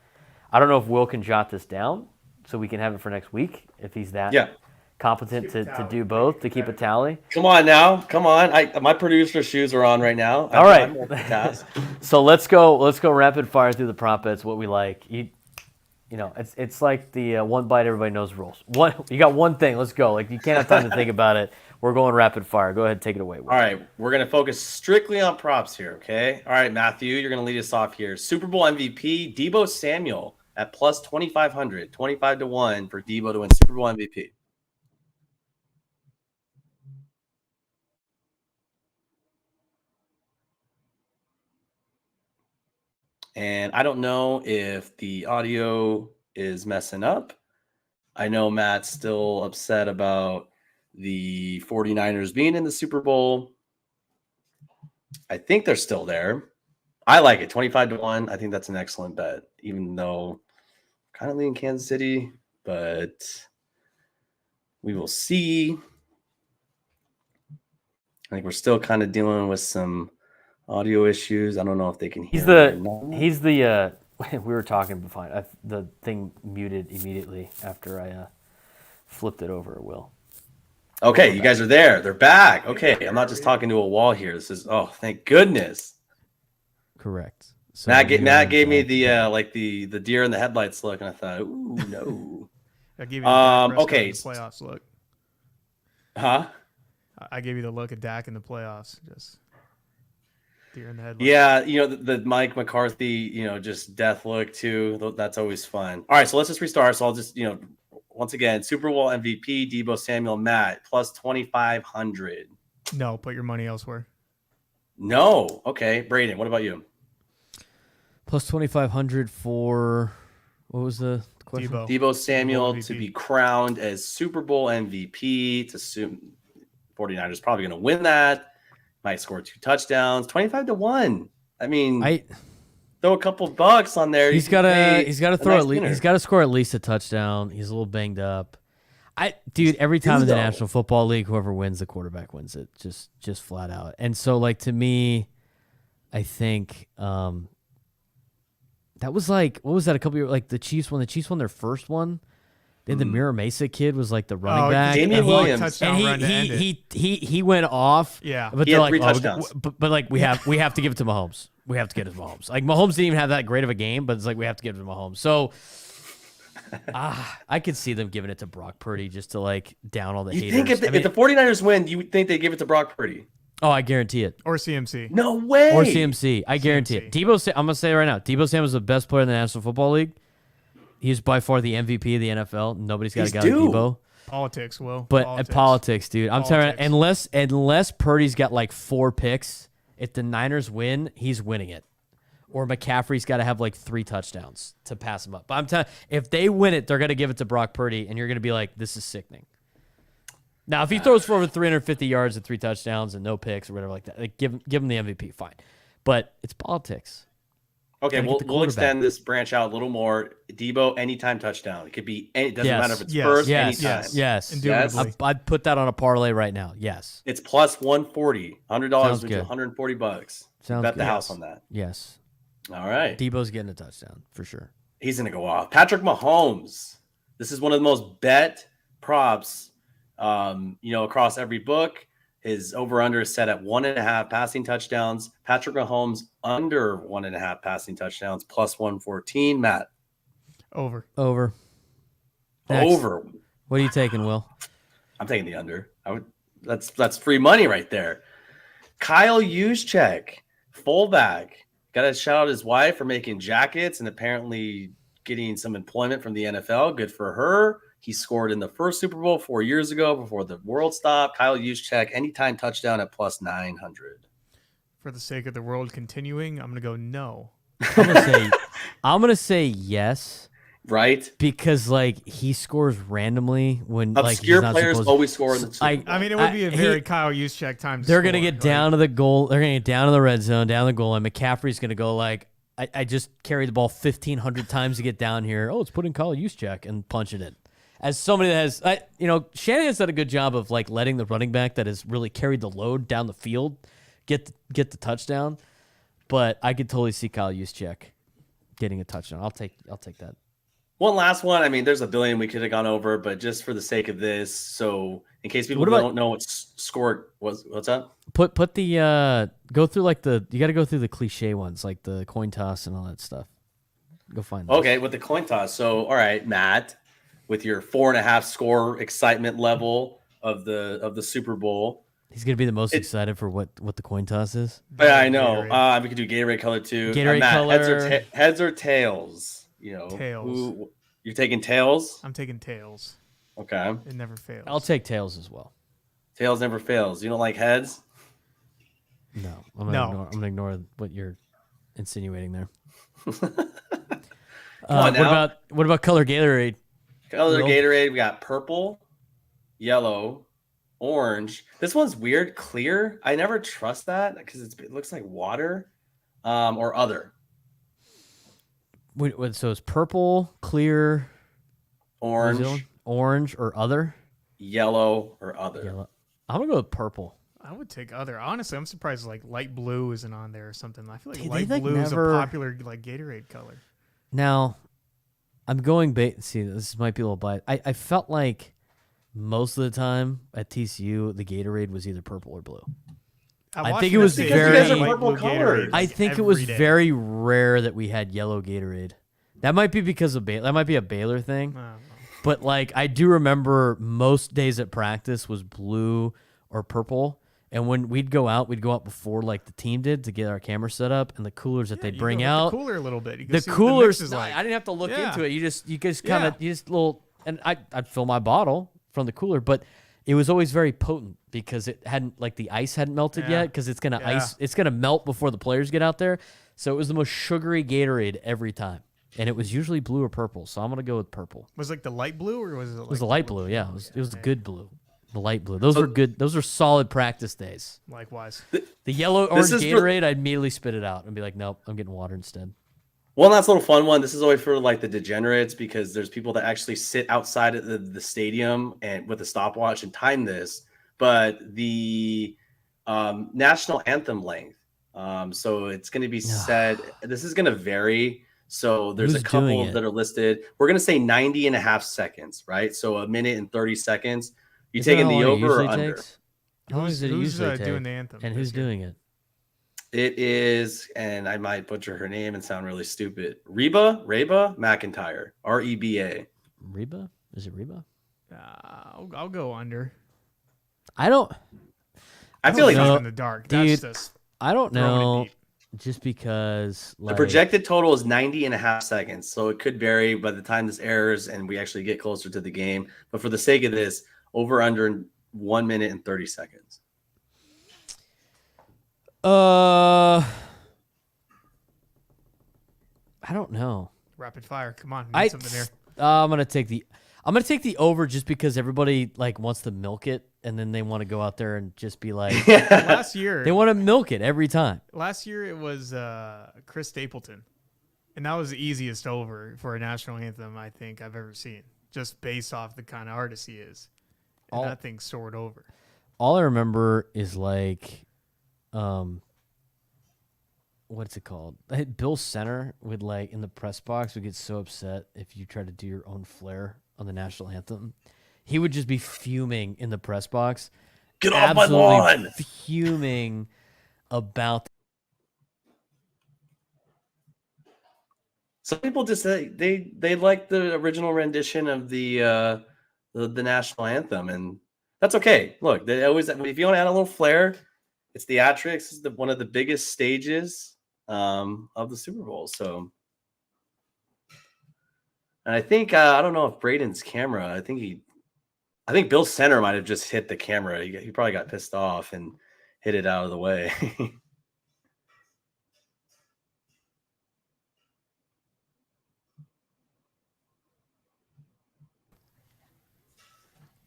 I don't know if Will can jot this down, so we can have it for next week if he's that Yeah. competent to do both, to keep a tally. Come on now. Come on. My producer shoes are on right now. All right. I'm multitask. So let's go rapid fire through the prop bets, what we like. You know, it's like the one bite, everybody knows the rules. You got one thing, let's go. Like, you can't have time to think about it. We're going rapid fire. Go ahead, take it away, Will. All right, we're going to focus strictly on props here, okay? All right, Matthew, you're going to lead us off here. Super Bowl MVP, Deebo Samuel at plus 2,500, 25-1 for Deebo to win Super Bowl MVP. And I don't know if the audio is messing up. I know Matt's still upset about the 49ers being in the Super Bowl. I think they're still there. I like it. 25-1. I think that's an excellent bet, even though I'm kind of leaning Kansas City, but we will see. I think we're still kind of dealing with some audio issues. I don't know if they can hear He's the we were talking before. The thing muted immediately after I flipped it over, Will. Okay, you guys are there. They're back. Okay, I'm not just talking to a wall here. This is thank goodness. Correct. So Matt gave me the deer in the headlights look, and I thought, ooh, no. I gave you the okay. playoffs look. Huh? I gave you the look at Dak in the playoffs. Just deer in the headlights. Yeah, the Mike McCarthy, just death look too. That's always fun. All right, so let's just restart. So I'll just, once again, Super Bowl MVP, Deebo Samuel, Matt, plus 2,500. No, put your money elsewhere. No. Okay, Braden, what about you? Plus 2,500 for, what was the question? Deebo Samuel MVP. to be crowned as Super Bowl MVP. To assume 49ers probably going to win that. Might score 2 touchdowns. 25-1. I mean, throw a couple bucks on there. He's got to throw at least. He's got to score at least a touchdown. He's a little banged up. Dude, every time in the National Football League, whoever wins, the quarterback wins it. Just flat out. And so, like, to me, I think that was like, what was that? A couple years, like the Chiefs won their first one. Then the Mira Mesa kid was like the running back. Damian Williams. And he went off. Yeah. But He they're had like, 3 touchdowns. but like we have to give it to Mahomes. We have to get it to Mahomes. Like Mahomes didn't even have that great of a game, but it's like we have to give it to Mahomes. So I could see them giving it to Brock Purdy just to like down all the haters. You think if the 49ers win, you would think they give it to Brock Purdy? Oh, I guarantee it. Or CMC. No way. Or CMC. I guarantee it. I'm going to say it right now. Deebo Samuel was the best player in the National Football League. He's by far the MVP of the NFL. Nobody's got a guy like Deebo. Politics, Will. But politics, dude. I'm telling you, unless Purdy's got like 4 picks, if the Niners win, he's winning it. Or McCaffrey's got to have like 3 touchdowns to pass him up. But I'm telling you, if they win it, they're going to give it to Brock Purdy, and you're going to be like, this is sickening. Now, if he throws for over 350 yards and 3 touchdowns and no picks or whatever like that, like give him the MVP, fine. But it's politics. Okay, we'll extend this branch out a little more. Deebo, anytime touchdown. It could be it doesn't matter if it's first, anytime. Yes. I'd put that on a parlay right now. Yes. It's plus 140. $100 which is $140. Sounds Bet good. the house on that. Yes. All right. Deebo's getting a touchdown for sure. He's gonna go off. Patrick Mahomes. This is one of the most bet props across every book. His over-under is set at 1.5 passing touchdowns. Patrick Mahomes under 1.5 passing touchdowns, plus 114. Matt. Over. Next. Over. What are you taking, Will? I'm taking the under. That's free money right there. Kyle Juszczyk, fullback. Got to shout out his wife for making jackets and apparently getting some employment from the NFL. Good for her. He scored in the first Super Bowl 4 years ago before the world stopped. Kyle Juszczyk, anytime touchdown at plus 900. For the sake of the world continuing, I'm going to go no. I'm gonna say yes. Right? Because like he scores randomly when obscure like, players always score in the Super Bowl. I mean, it would be a very Kyle Juszczyk time. They're gonna get down to the goal. They're gonna get down to the red zone, down the goal line. McCaffrey's gonna go like, I just carried the ball 1,500 times to get down here. Oh, let's put in Kyle Juszczyk and punch it in. As somebody that has, Shanahan's done a good job of like letting the running back that has really carried the load down the field get the touchdown. But I could totally see Kyle Juszczyk getting a touchdown. I'll take that. One last one. I mean, there's a billion we could have gone over, but just for the sake of this, so in case people don't know what score was, what's up? Put the go through like you got to go through the cliche ones like the coin toss and all that stuff. Go find those. Okay, with the coin toss. So, all right, Matt, with your 4.5 score excitement level of the Super Bowl. He's gonna be the most excited for what the coin toss is. Yeah, I know. We could do Gatorade color too. Gatorade Matt, color. Heads or tails? Tails. You're taking tails? I'm taking tails. Okay. It never fails. I'll take tails as well. Tails never fails. You don't like heads? No, I'm gonna ignore what you're insinuating there. What about color Gatorade? Color Gatorade. We got purple, yellow, orange. This one's weird. Clear. I never trust that because it looks like water, or other. So it's purple, clear, orange, or other, yellow, or other. Yellow. I'm gonna go with purple. I would take other. Honestly, I'm surprised like light blue isn't on there or something. I feel like Dude, light blue is a popular like Gatorade color. Now, I'm going see, this might be a little biased. I felt like most of the time at TCU the Gatorade was either purple or blue. I think it was I think it was very rare that we had yellow Gatorade. That might be because of that might be a Baylor thing. But like I do remember most days at practice was blue or purple. And when we'd go out before like the team did to get our camera set up, and the coolers that they bring out. The cooler a little bit. The coolers. I didn't have to look into it. You just kind of and I'd fill my bottle from the cooler, but it was always very potent because it hadn't like the ice hadn't melted yet because it's gonna melt before the players get out there. So it was the most sugary Gatorade every time, and it was usually blue or purple. So I'm gonna go with purple. Was it like the light blue or was it? Like it was the light blue. Yeah, it was the good blue. The light blue. Those were good. Those were solid practice days. Likewise. The yellow orange Gatorade, I'd immediately spit it out and be like, nope, I'm getting water instead. One last little fun one. This is always for like the degenerates because there's people that actually sit outside of the stadium and with a stopwatch and time this. But the national anthem length. So it's going to be said. This is going to vary. So there's a couple that are listed. We're going to say 90.5 seconds, right? So a minute and 30 seconds. You taking the over or under? How long does it usually take? Doing the anthem? And who's doing it? It is, and I might butcher her name and sound really stupid. Reba McIntyre. REBA. Reba? Is it Reba? I'll go under. I feel like in the dark. Dude, That's just I don't know. Just because the projected total is 90.5 seconds, so it could vary by the time this airs and we actually get closer to the game. But for the sake of this, over under 1 minute and 30 seconds. I don't know. Rapid fire. Come on, we need something here. I'm gonna take the over just because everybody like wants to milk it, and then they want to go out there and just be like, last year they want to milk it every time. Last year it was Chris Stapleton, and that was the easiest over for a national anthem I think I've ever seen, just based off the kind of artist he is. And that thing soared over. All I remember is like, what's it called? Bill Center would like in the press box would get so upset if you tried to do your own flair on the national anthem. He would just be fuming in the press box. Get off my lawn! Fuming about. Some people just say they like the original rendition of the national anthem, and that's okay. Look, they always if you want to add a little flair, it's theatrics. It's one of the biggest stages of the Super Bowl. So, and I think I don't know if Braden's camera. I think Bill Center might have just hit the camera. He probably got pissed off and hit it out of the way.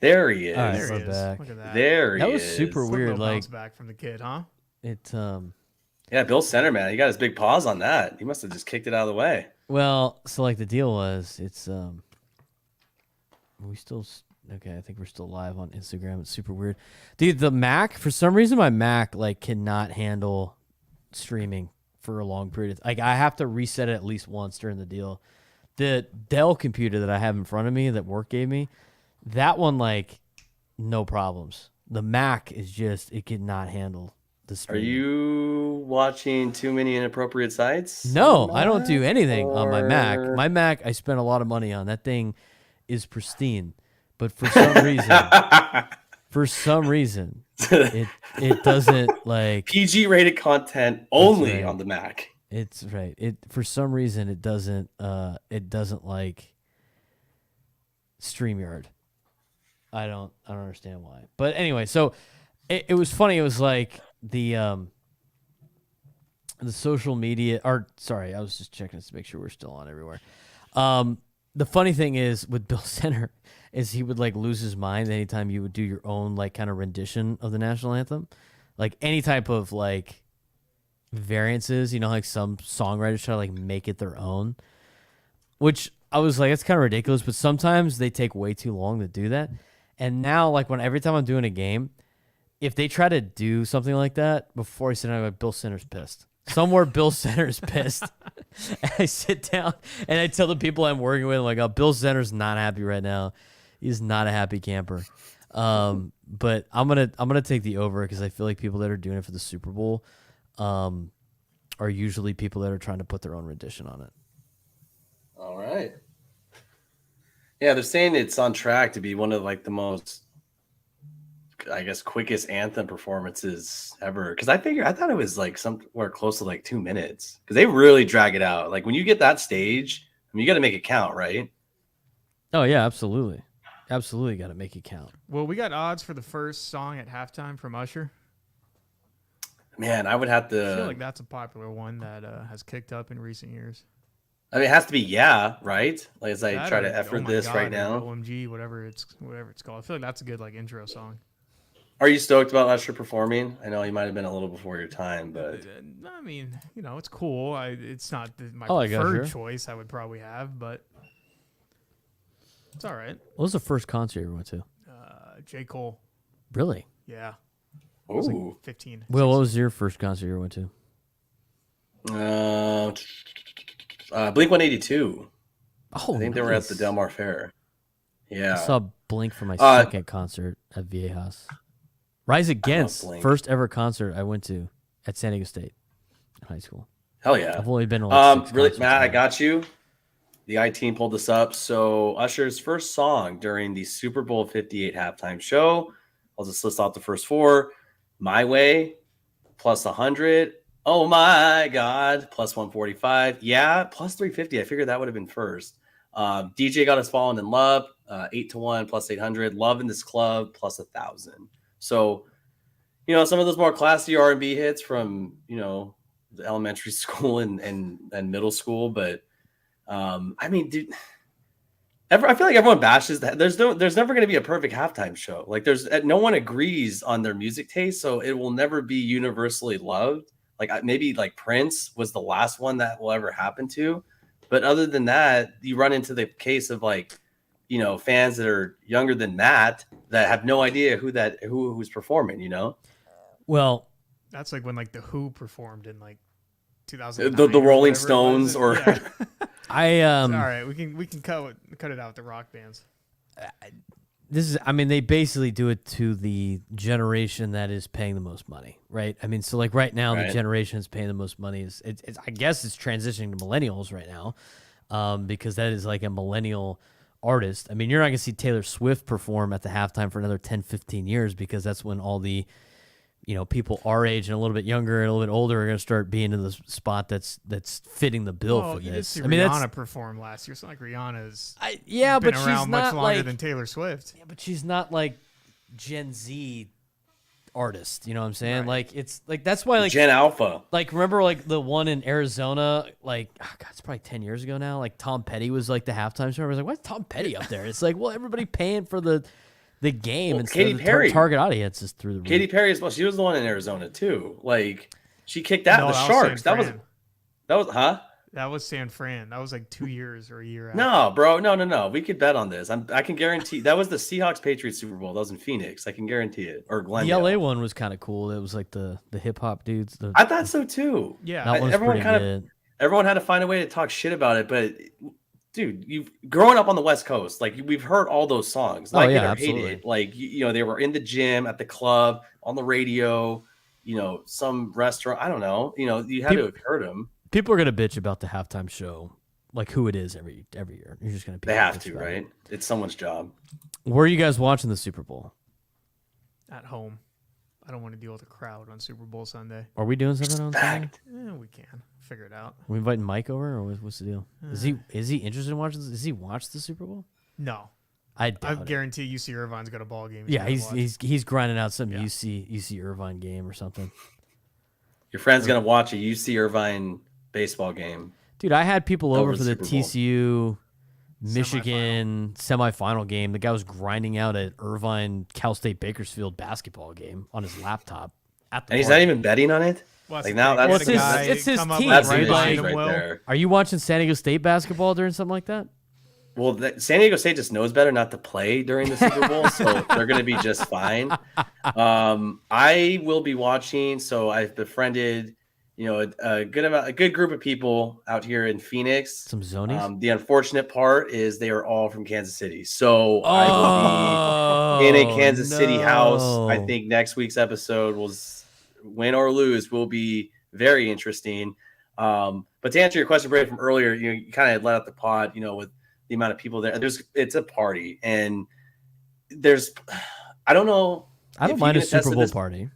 There he is. All right, There he is. back. Look at that. There he is. That was super weird. Like back from the kid, huh? it. Yeah, Bill Center, man. He got his big paws on that. He must have just kicked it out of the way. Well, so like the deal was, it's we still okay. I think we're still live on Instagram. It's super weird, dude. The Mac, for some reason, my Mac like cannot handle streaming for a long period. Like I have to reset it at least once during the deal the Dell computer that I have in front of me that work gave me, that one, like, no problems. The Mac is just, it could not handle the Are streaming. you watching too many inappropriate sites? No, I don't do anything on my Mac. Or- My Mac, I spent a lot of money on. That thing is pristine. But for some reason, it doesn't, like, PG rated content only right. on the Mac. it's right. For some reason it doesn't like StreamYard. I don't understand why. But anyway, so it was funny. It was like the social media, or sorry, I was just checking to make sure we're still on everywhere. The funny thing is with Bill Center is he would like lose his mind anytime you would do your own like kind of rendition of the national anthem, like any type of like variances. You know, like some songwriters try to like make it their own, which I was like, it's kind of ridiculous. But sometimes they take way too long to do that. And now, like every time I'm doing a game, if they try to do something like that before I sit down, I'm like, Bill Center's pissed. Somewhere Bill Center's pissed. And I sit down and I tell the people I'm working with, like, oh, Bill Center's not happy right now. He's not a happy camper. But I'm gonna take the over because I feel like people that are doing it for the Super Bowl are usually people that are trying to put their own rendition on it. All right. Yeah, they're saying it's on track to be one of like the most, I guess, quickest anthem performances ever. Because I thought it was like somewhere close to like 2 minutes. Because they really drag it out. Like when you get that stage, I mean, you got to make it count, right? Oh yeah, absolutely, absolutely, got to make it count. Well, we got odds for the first song at halftime from Usher. Man, I would have to. I feel like that's a popular one that has kicked up in recent years. I mean, it has to be right? Like as I That try or, to effort my this God, right or now. OMG, whatever it's called. I feel like that's a good like intro song. Are you stoked about Usher performing? I know he might have been a little before your time, but I mean, you know, it's cool. It's not my like preferred Usher. choice. I would probably have, but it's all right. What was the first concert you ever went to? J. Cole. Really? Yeah. I was like ooh, 15. Will, what was your first concert you ever went to? Blink 182. Oh, I think they were at the Del Mar Fair. Yeah, I saw Blink for my Uh, second concert at Viejas. Rise Against, Blink. first ever concert I went to at San Diego State in high school. hell yeah. I've only been to like 6 Really, concerts Matt, I now. got you. The I team pulled this up. So Usher's first song during the Super Bowl 58 halftime show. I'll just list out the first four: "My Way," plus 100. "Oh my God," plus 145. "Yeah," plus 350. I figured that would have been first. DJ Got Us Falling in Love, 8-1 plus 800. "Love in This Club" plus 1,000. So, you know, some of those more classy R&B hits from, you know, the elementary school and middle school. But I mean, dude, I feel like everyone bashes that. There's never going to be a perfect halftime show. Like no one agrees on their music taste, so it will never be universally loved. Like maybe like Prince was the last one that will ever happen to. But other than that, you run into the case of like, you know, fans that are younger than Matt that have no idea who's performing, you know? Well, That's like when like the Who performed in like 2009. The or Rolling whatever it Stones was. or Yeah. I It's all right. We can cut it out with the rock bands. they basically do it to the generation that is paying the most money, right? I mean, so like right now, the Right. generation that's paying the most money is I guess it's transitioning to millennials right now, because that is like a millennial artist. I mean, you're not gonna see Taylor Swift perform at the halftime for another 10, 15 years because that's when all the, you know, people our age and a little bit younger and a little bit older are gonna start being in the spot that's fitting the bill Well, for you did this. see I mean, Rihanna perform last year. It's not like Rihanna's yeah, been but she's around much not longer like than Taylor Swift. yeah, but she's not like Gen Z artist. You know what I'm saying? Right. Like it's like that's why like Gen Alpha. like remember like the one in Arizona, like oh God, it's probably 10 years ago now. Like Tom Petty was like the halftime show. I was like, why's Tom Petty up there? It's like, well, everybody paying for the game Well, instead Katy of the Perry. target audience is through the roof. Katy Perry as well. She was the one in Arizona too. Like she kicked out No, the that was Sharks. San That was huh? That was San Fran. That was like 2 years or a year out. No, bro. No. We could bet on this. I can guarantee that was the Seahawks Patriots Super Bowl. That was in Phoenix. I can guarantee it. Or The Glendale. LA one was kind of cool. It was like the hip hop dudes. I thought so too. Yeah. that one's everyone pretty kind of good. everyone had to find a way to talk shit about it, but dude, you've growing up on the West Coast, like we've heard all those songs, like it or hate it. Like you know, they were in the gym, at the club, on the radio, you know, some restaurant. I don't know. You know, you had to have heard them. People are gonna bitch about the halftime show, like who it is every year. You're just gonna. They have to, right? It's someone's job. Where are you guys watching the Super Bowl? At home. I don't want to deal with a crowd on Super Bowl Sunday. Are we doing something on Sunday? We can figure it out. Are we inviting Mike over, or what's the deal? Is he interested in watching this? Does he watch the Super Bowl? No. I guarantee UC Irvine's got a ball game. Yeah, he's grinding out some UC Irvine game or something. Your friend's gonna watch a UC Irvine baseball game. Dude, I had people over for the Super Bowl. TCU Michigan semifinal game. The guy was grinding out at Irvine Cal State Bakersfield basketball game on his laptop at the And he's park. not even betting on it. Well, Like now, that's it's his team, that's right? the Like, issue right there. Are you watching San Diego State basketball during something like that? Well, San Diego State just knows better not to play during the Super Bowl, so they're going to be just fine. I will be watching. So I've befriended, you know, a good group of people out here in Phoenix. Some zonies. The unfortunate part is they are all from Kansas City, so I will be in a Kansas City house. I think next week's episode was win or lose will be very interesting. But to answer your question, Braden, from earlier, you know, you kind of let out the pod, you know, with the amount of people there. It's a party, and I don't know. I don't mind a Super Bowl party.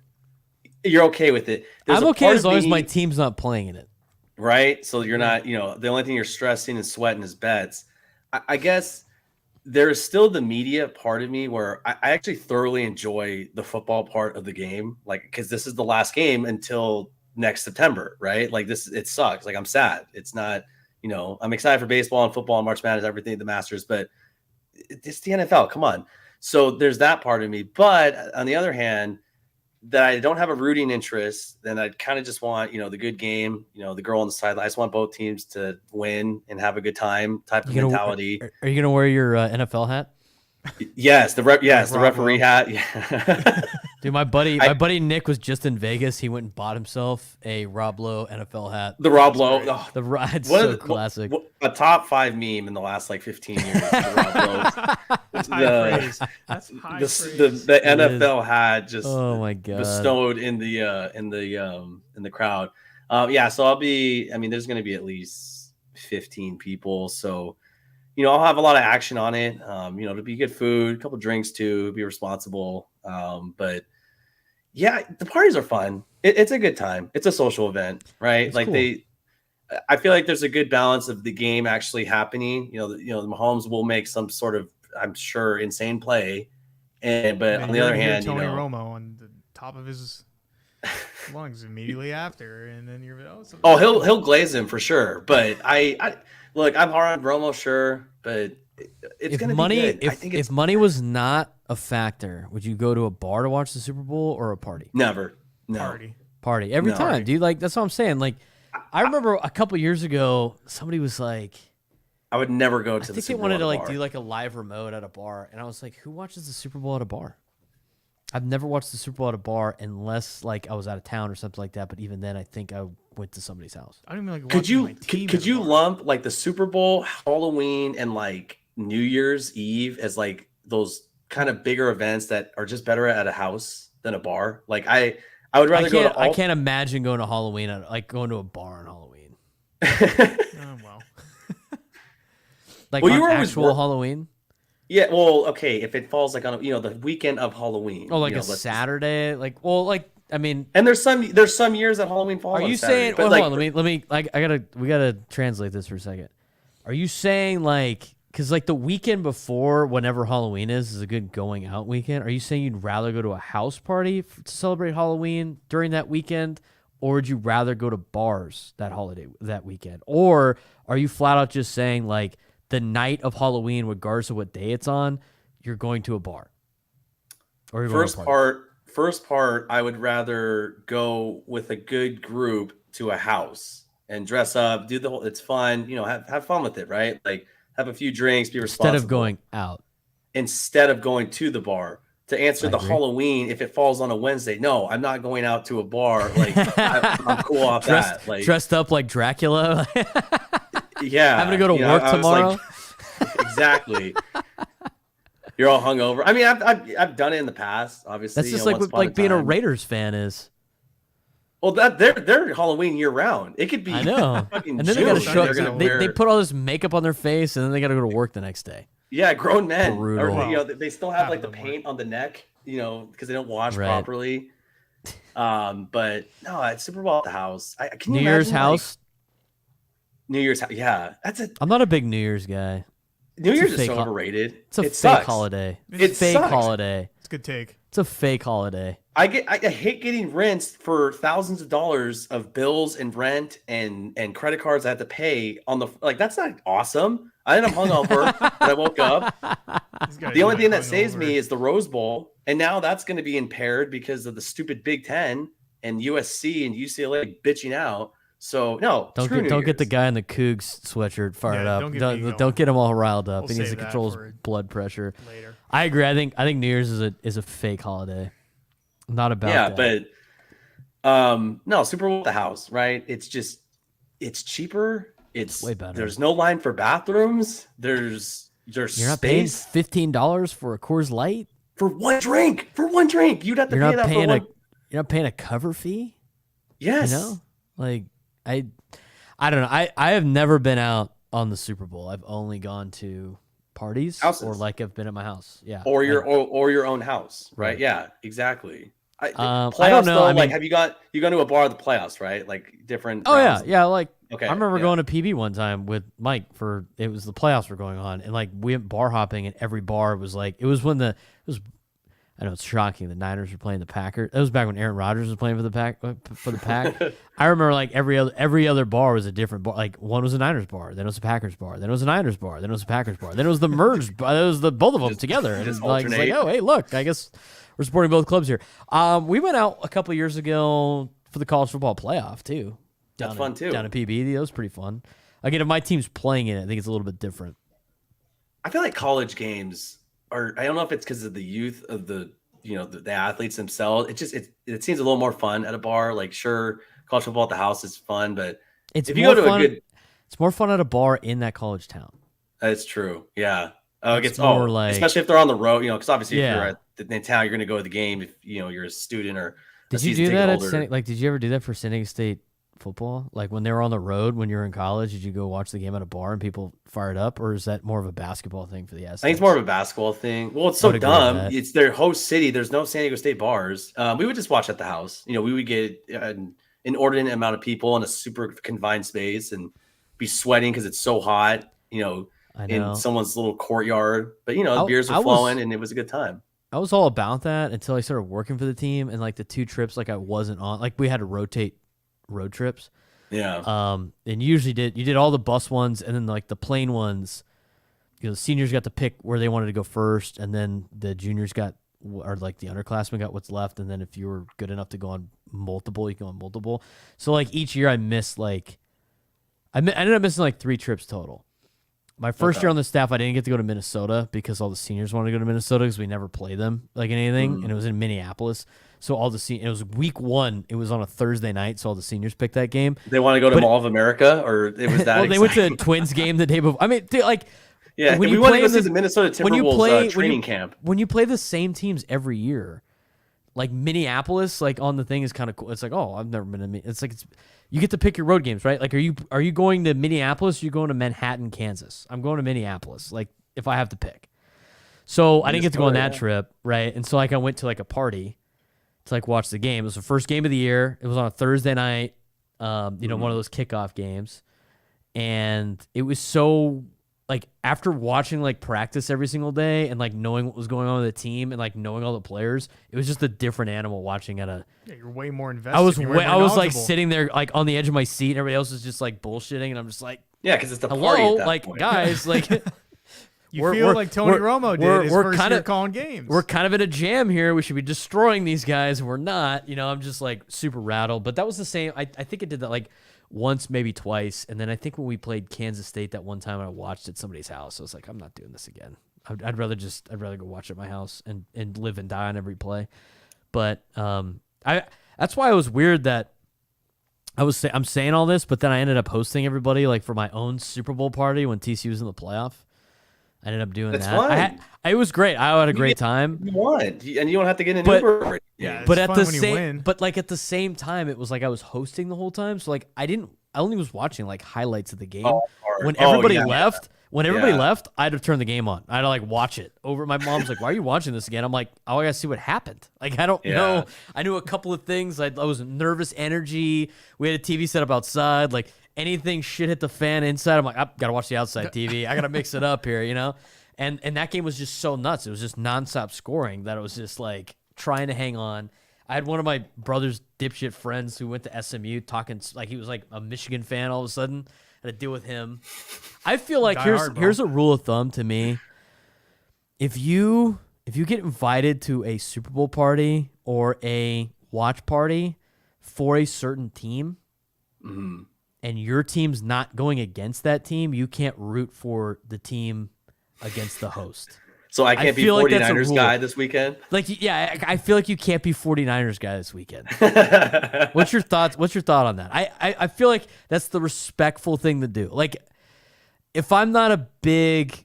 You're okay with it. I'm okay as long as my team's not playing in it. Right? So you're not, you know, the only thing you're stressing and sweating is bets. I guess there's still the media part of me where I actually thoroughly enjoy the football part of the game. Like, because this is the last game until next September, right? Like it sucks. Like I'm sad. It's not, you know, I'm excited for baseball and football and March Madness, everything, the Masters, but it's the NFL. Come on. So there's that part of me. But on the other hand, that I don't have a rooting interest, then I kind of just want, you know, the good game, you know, the girl on the sideline. I just want both teams to win and have a good time type of mentality. Are you going to wear your NFL hat? Yes, the referee hat. Yeah. Dude, my buddy Nick was just in Vegas. He went and bought himself a Rob Lowe NFL hat. The Rob Lowe. Oh, the ride's so classic. A top 5 meme in the last like 15 years. The Rob That's high praise. That's high praise. The NFL hat just bestowed in the crowd. Yeah, so I'll be. I mean, there's going to be at least 15 people. So, you know, I'll have a lot of action on it. You know, it'll be good food, a couple drinks too. Be responsible. But yeah, the parties are fun. It's a good time. It's a social event, right? It's like cool. I feel like there's a good balance of the game actually happening. You know, the Mahomes will make some sort of, I'm sure, insane play, but on the other hand, Tony Romo on the top of his lungs immediately after, and then you're he'll glaze him for sure. But I look, I'm hard on Romo, sure, but it's going to be good. If money was not a factor, would you go to a bar to watch the Super Bowl or a party? Never. No. Party every time, dude. Like that's what I'm saying. Like I remember a couple years ago, somebody was like, I would never go to the Super Bowl. I think they wanted to do like a live remote at a bar, and I was like, who watches the Super Bowl at a bar? I've never watched the Super Bowl at a bar unless like I was out of town or something like that. But even then, I think I went to somebody's house. I don't even like. Could you lump like the Super Bowl, Halloween, and like New Year's Eve as like those kind of bigger events that are just better at a house than a bar? Like I would rather go to. I can't imagine going to Halloween, like going to a bar on Halloween. Oh well. Like on actual Halloween. Yeah, well, okay, if it falls like on the weekend of Halloween. Oh, like a Saturday, I mean, and there's some years that Halloween falls. Are you on Saturday, saying? Hold on, let me. We gotta translate this for a second. Are you saying like, because like the weekend before, whenever Halloween is a good going out weekend? Are you saying you'd rather go to a house party to celebrate Halloween during that weekend, or would you rather go to bars that weekend, or are you flat out just saying like the night of Halloween, regardless of what day it's on, you're going to a bar? Or First part, I would rather go with a good group to a house and dress up, do the whole. It's fun, have fun with it, right? Like have a few drinks, be responsible. Instead of going out. Instead of going to the bar. To answer the Halloween, if it falls on a Wednesday, no, I'm not going out to a bar. Like I'm cool off that. Like dressed up like Dracula. Yeah, Having to go to you know, work I was tomorrow. like, exactly. You're all hungover. I mean, I've done it in the past. Obviously, That's just you know, like once what upon like being a time. Raiders fan is. Well, that they're Halloween year round. It could be I know. fucking And then June. they got to show. They're gonna They wear, put all this makeup on their face, and then they got to go to work the next day. yeah, grown men. Brutal. Or, you know, they still have Half like of the them paint on the neck, you know, because they don't wash Right. properly. But no, it's Super Bowl at the house. Can you New Year's imagine, house. New Year's house. Yeah, that's it. I'm not a big New Year's guy. New a Year's is fake so ho- overrated. It's a It fake sucks. holiday. It Fake sucks. holiday. It's a good take. It's a fake holiday. I hate getting rinsed for thousands of dollars of bills and rent and credit cards I have to pay on the like. That's not awesome. I ended up hungover when I woke up. The only thing that saves me is the Rose Bowl, and now that's going to be impaired because of the stupid Big Ten and USC and UCLA bitching out. So no, Don't get the guy in the Cougs sweatshirt fired Yeah, up. don't get me Don't going. get him all riled up. We'll he needs to save that control his for blood pressure. later. I agree. I think New Year's is a fake holiday. I'm not about that. but no, Super Bowl at the house, right? It's cheaper. It's way better. There's no line for bathrooms. There's You're not paying space $15 for a Coors Light. for one drink. You'd have to You're pay not that paying for a one. you're not paying a cover fee. Yes. You know, like I don't know. I have never been out on the Super Bowl. I've only gone to parties Houses. or like I've been at my house. Yeah, Or your own house, right? Right. Yeah, exactly. I Playoffs, don't know. though, I like mean, have you gone to a bar at the playoffs, right? Like different. oh rounds? yeah. Like Okay. I remember yeah. going to PB one time with Mike for it was the playoffs were going on, and like we went bar hopping, and every bar was like it was when it was. I know it's shocking. The Niners were playing the Packers. It was back when Aaron Rodgers was playing for the Pack. I remember like every other bar was a different bar. Like one was a Niners bar, then it was a Packers bar, then it was a Niners bar, then it was a Packers bar, then it was the merged. It was the both of them together. And it's like, oh hey, look, I guess we're supporting both clubs here. We went out a couple years ago for the college football playoff too. That's fun too. Down at PB, that was pretty fun. Again, if my team's playing in it, I think it's a little bit different. I feel like college games are. I don't know if it's because of the youth of the athletes themselves. It seems a little more fun at a bar. Like sure, college football at the house is fun, but It's if you go to fun, a good, it's more fun at a bar in that college town. that's true. Yeah. Oh, it It's gets more like- especially if they're on the road. Because obviously if Yeah. you're at the town, you're going to go to the game. If you're a student or a Did you season do ticket that at holder. did you ever do that for San Diego State football? Like when they were on the road when you were in college, did you go watch the game at a bar and people fired up, or is that more of a basketball thing for the Aztecs? I think it's more of a basketball thing. Well, it's so I would agree with dumb. that. It's their host city. There's no San Diego State bars. We would just watch at the house. We would get an inordinate amount of people in a super confined space and be sweating because it's so hot. I know. In someone's little courtyard. But beers I were was- flowing and it was a good time. I was all about that until I started working for the team, and like the 2 trips like I wasn't on. Like we had to rotate road trips. Yeah. And you did all the bus ones, and then like the plane ones. The seniors got to pick where they wanted to go first, and then the juniors or like the underclassmen got what's left, and then if you were good enough to go on multiple, you go on multiple. So like each year I missed I ended up missing like 3 trips total. My first year on the staff, I didn't get to go to Minnesota because all the seniors wanted to go to Minnesota because we never played them like in anything, and it was in Minneapolis. So all the it was week 1. It was on a Thursday night, so all the seniors picked that game. They want to go to Mall of America, or it was that Well, they went to a exciting? Twins game the day before. I mean, dude, like Yeah, when we you want to play go see the- the Minnesota when you Timberwolves play training camp. when you play the same teams every year, like Minneapolis, like on the thing is kind of cool. It's like, oh, I've never been to. It's like you get to pick your road games, right? Like, are you going to Minneapolis? Or are you going to Manhattan, Kansas? I'm going to Minneapolis. Like, if I have to pick. So I didn't get to go on that trip, right? And so like I went to like a party to like watch the game. It was the first game of the year. It was on a Thursday night. One of those kickoff games, and it was so. Like after watching like practice every single day and like knowing what was going on with the team and like knowing all the players, it was just a different animal watching at a. Yeah, you're way more invested. I was You're way more I was like knowledgeable. sitting there like on the edge of my seat and everybody else is just like bullshitting and I'm just like, Yeah, because it's the party. hello, At that like point. guys, like You we're- feel we're- like Tony we're- Romo did we're- his we're first kinda- year calling games. we're kind of in a jam here. We should be destroying these guys. And we're not. I'm just like super rattled. But that was the same. I think it did that like once, maybe twice. And then I think when we played Kansas State that one time, I watched at somebody's house. I was like, I'm not doing this again. I'd rather go watch at my house and live and die on every play. But that's why it was weird that I'm saying all this, but then I ended up hosting everybody like for my own Super Bowl party when TCU was in the playoff. I ended up doing That's that. fun. It was great. I had a great time. You want, and you don't have to get an But- Uber. Yeah, But it's at fun the when you same, win. but like at the same time, it was like I was hosting the whole time. So like I only was watching like highlights of the game. When everybody left, I had to turn the game on. I had to like watch it over. My mom's like, "Why are you watching this again?" I'm like, "Oh, I gotta see what happened." Like I don't know. I knew a couple of things. I was nervous energy. We had a TV set up outside. Like anything shit hit the fan inside. I'm like, I gotta watch the outside TV. I gotta mix it up here, you know. And that game was just so nuts. It was just nonstop scoring that it was just like trying to hang on. I had one of my brother's dipshit friends who went to SMU talking like he was like a Michigan fan all of a sudden. I had to deal with him. I feel like here's a rule of thumb to me. If you get invited to a Super Bowl party or a watch party for a certain team and your team's not going against that team, you can't root for the team against the host. So I can't be feel like that's a 49ers rule. guy this weekend? Like, yeah, I feel like you can't be 49ers guy this weekend. What's your thoughts? What's your thought on that? I feel like that's the respectful thing to do. Like, if I'm not a big,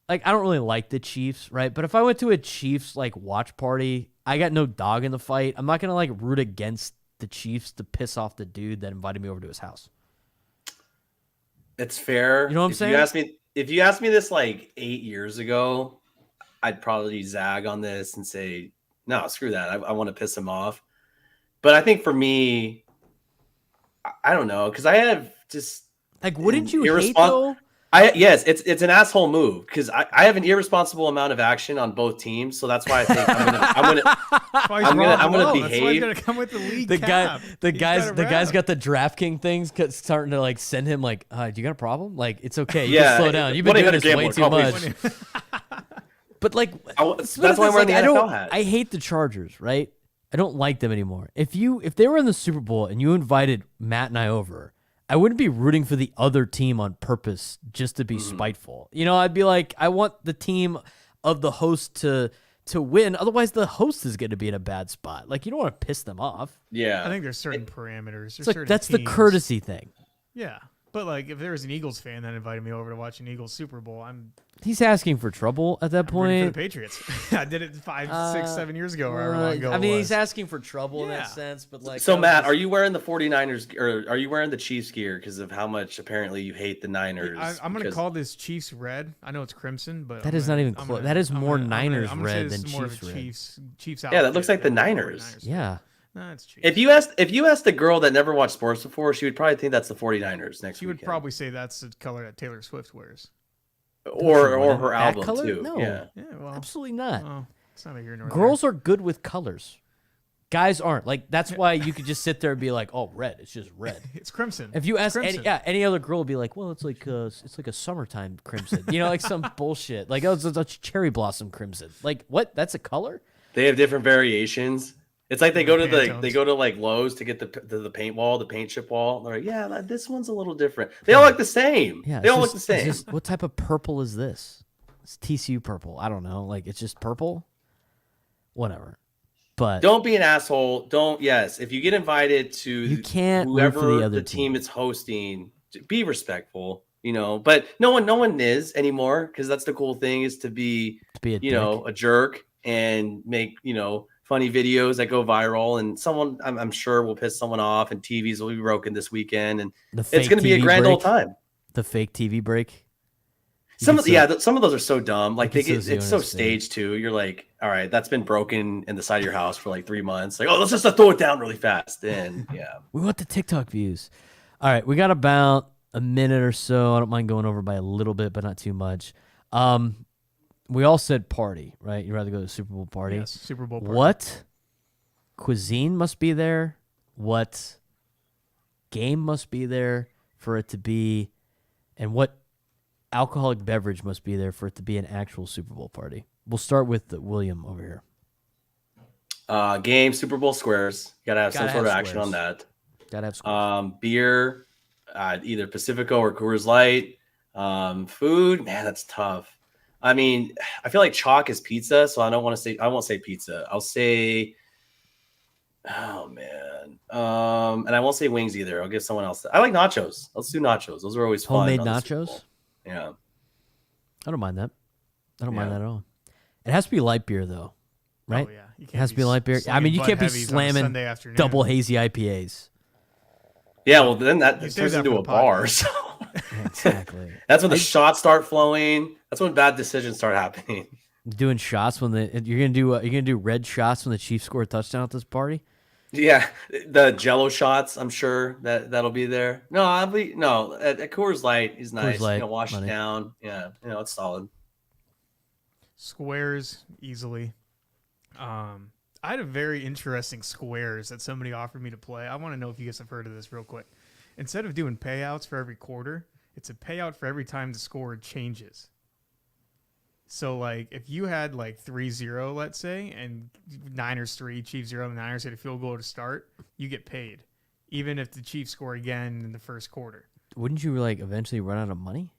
like, I don't really like the Chiefs, right? But if I went to a Chiefs, like, watch party, I got no dog in the fight. I'm not going to, like, root against the Chiefs to piss off the dude that invited me over to his house. It's fair. You know what I'm saying? If you asked me this like 8 years ago, I'd probably zag on this and say, no, screw that. I want to piss him off. But I think for me, I don't know, because I have just like, wouldn't you hate though? Yes, it's an asshole move because I have an irresponsible amount of action on both teams, so that's why I think I'm gonna behave. That's why he's gonna come with the league The cap. guy's got the DraftKings things starting to like send him like, do you got a problem? Like, it's okay. You can slow down. You've been doing this way too much. But like, that's why I'm wearing the NFL hat. I hate the Chargers, right? I don't like them anymore. If they were in the Super Bowl and you invited Matt and I over, I wouldn't be rooting for the other team on purpose just to be spiteful. You know, I'd be like, I want the team of the host to win. Otherwise, the host is going to be in a bad spot. Like, you don't want to piss them off. Yeah, I think there's certain parameters. It's like that's the courtesy thing. Yeah, but like if there was an Eagles fan that invited me over to watch an Eagles Super Bowl, He's asking for trouble at that I'm rooting point. for the Patriots. I did it 5, 6, 7 years ago, or however long ago. I mean, it he's was. asking for trouble in that sense, but like. So Matt, are you wearing the 49ers or are you wearing the Chiefs gear because of how much apparently you hate the Niners? I'm going to call this Chiefs red. I know it's crimson, but that is not even close. That is more Niners red than Chiefs red. Chiefs yeah, that looks like the Niners. Yeah. No, it's Chiefs. If you asked the girl that never watched sports before, she would probably think that's the 49ers next She would probably say that's the color that Taylor Swift wears. Or her That album color? too. No. Yeah. Yeah, well, Absolutely not. well, it's not here nor Girls are good with colors. Guys aren't. Like, that's why you could just sit there and be like, "Oh, red. It's just red." there. It's crimson. If you ask crimson. any other girl, would be like, "Well, it's like a summertime crimson." You know, like some bullshit. Like, oh, it's a cherry blossom crimson. Like, what? That's a color? They have different variations. It's like they go to Pantones. like Lowe's to get the paint wall, the paint chip wall. They're like, yeah, this one's a little different. They all look the same. Yeah. They all look the same. What type of purple is this? It's TCU purple. I don't know. Like, it's just purple. Whatever. But Don't be an asshole. Yes, if you get invited to you can't root whoever for the other team is hosting, be respectful. You know, but no one is anymore because that's the cool thing is to be a a jerk and make funny videos that go viral, and someone I'm sure will piss someone off, and TVs will be broken this weekend, and it's going to be a grand old time. The fake TV break. Some of those are so dumb. Like it's so Xerox staged too. You're like, all right, that's been broken in the side of your house for like 3 months. Like, oh, let's just throw it down really fast. And yeah, we want the TikTok views. All right, we got about a minute or so. I don't mind going over by a little bit, but not too much. We all said party, right? You'd rather go to a Super Bowl party. Yes, Super Bowl party. What cuisine must be there? What game must be there for it to be? And what alcoholic beverage must be there for it to be an actual Super Bowl party? We'll start with William over here. Game, Super Bowl squares. You gotta have some sort of action squares. on that. Gotta have squares. Beer, either Pacifico or Coors Light. Food, man, that's tough. I mean, I feel like chalk is pizza, so I won't say pizza. I'll say Oh man. And I won't say wings either. I'll give someone else. I like nachos. Let's do nachos. Those are always fun. Homemade on the Super nachos? Bowl. Yeah. I don't mind that. I don't mind Yeah. that at all. It has to be light beer though, right? Oh, yeah. You It has to be light beer. I slinging mean, you Bud can't be Heavies on a slamming Sunday afternoon. double hazy IPAs. Yeah, well then that You turns save that into for a the bar. podcast. So Yeah, exactly. that's when the shots start flowing. That's when bad decisions start happening. Doing shots when you're gonna do red shots when the Chiefs score a touchdown at this party. Yeah, the Jello shots. I'm sure that'll be there. No, at Coors Light is nice. Light, wash money. it down. Yeah, it's solid. Squares easily. I had a very interesting squares that somebody offered me to play. I want to know if you guys have heard of this real quick. Instead of doing payouts for every quarter, it's a payout for every time the score changes. So, like, if you had, like, 3-0, let's say, and Niners 3, Chiefs 0, and the Niners hit a field goal to start, you get paid, even if the Chiefs score again in the first quarter. Wouldn't you like eventually run out of money?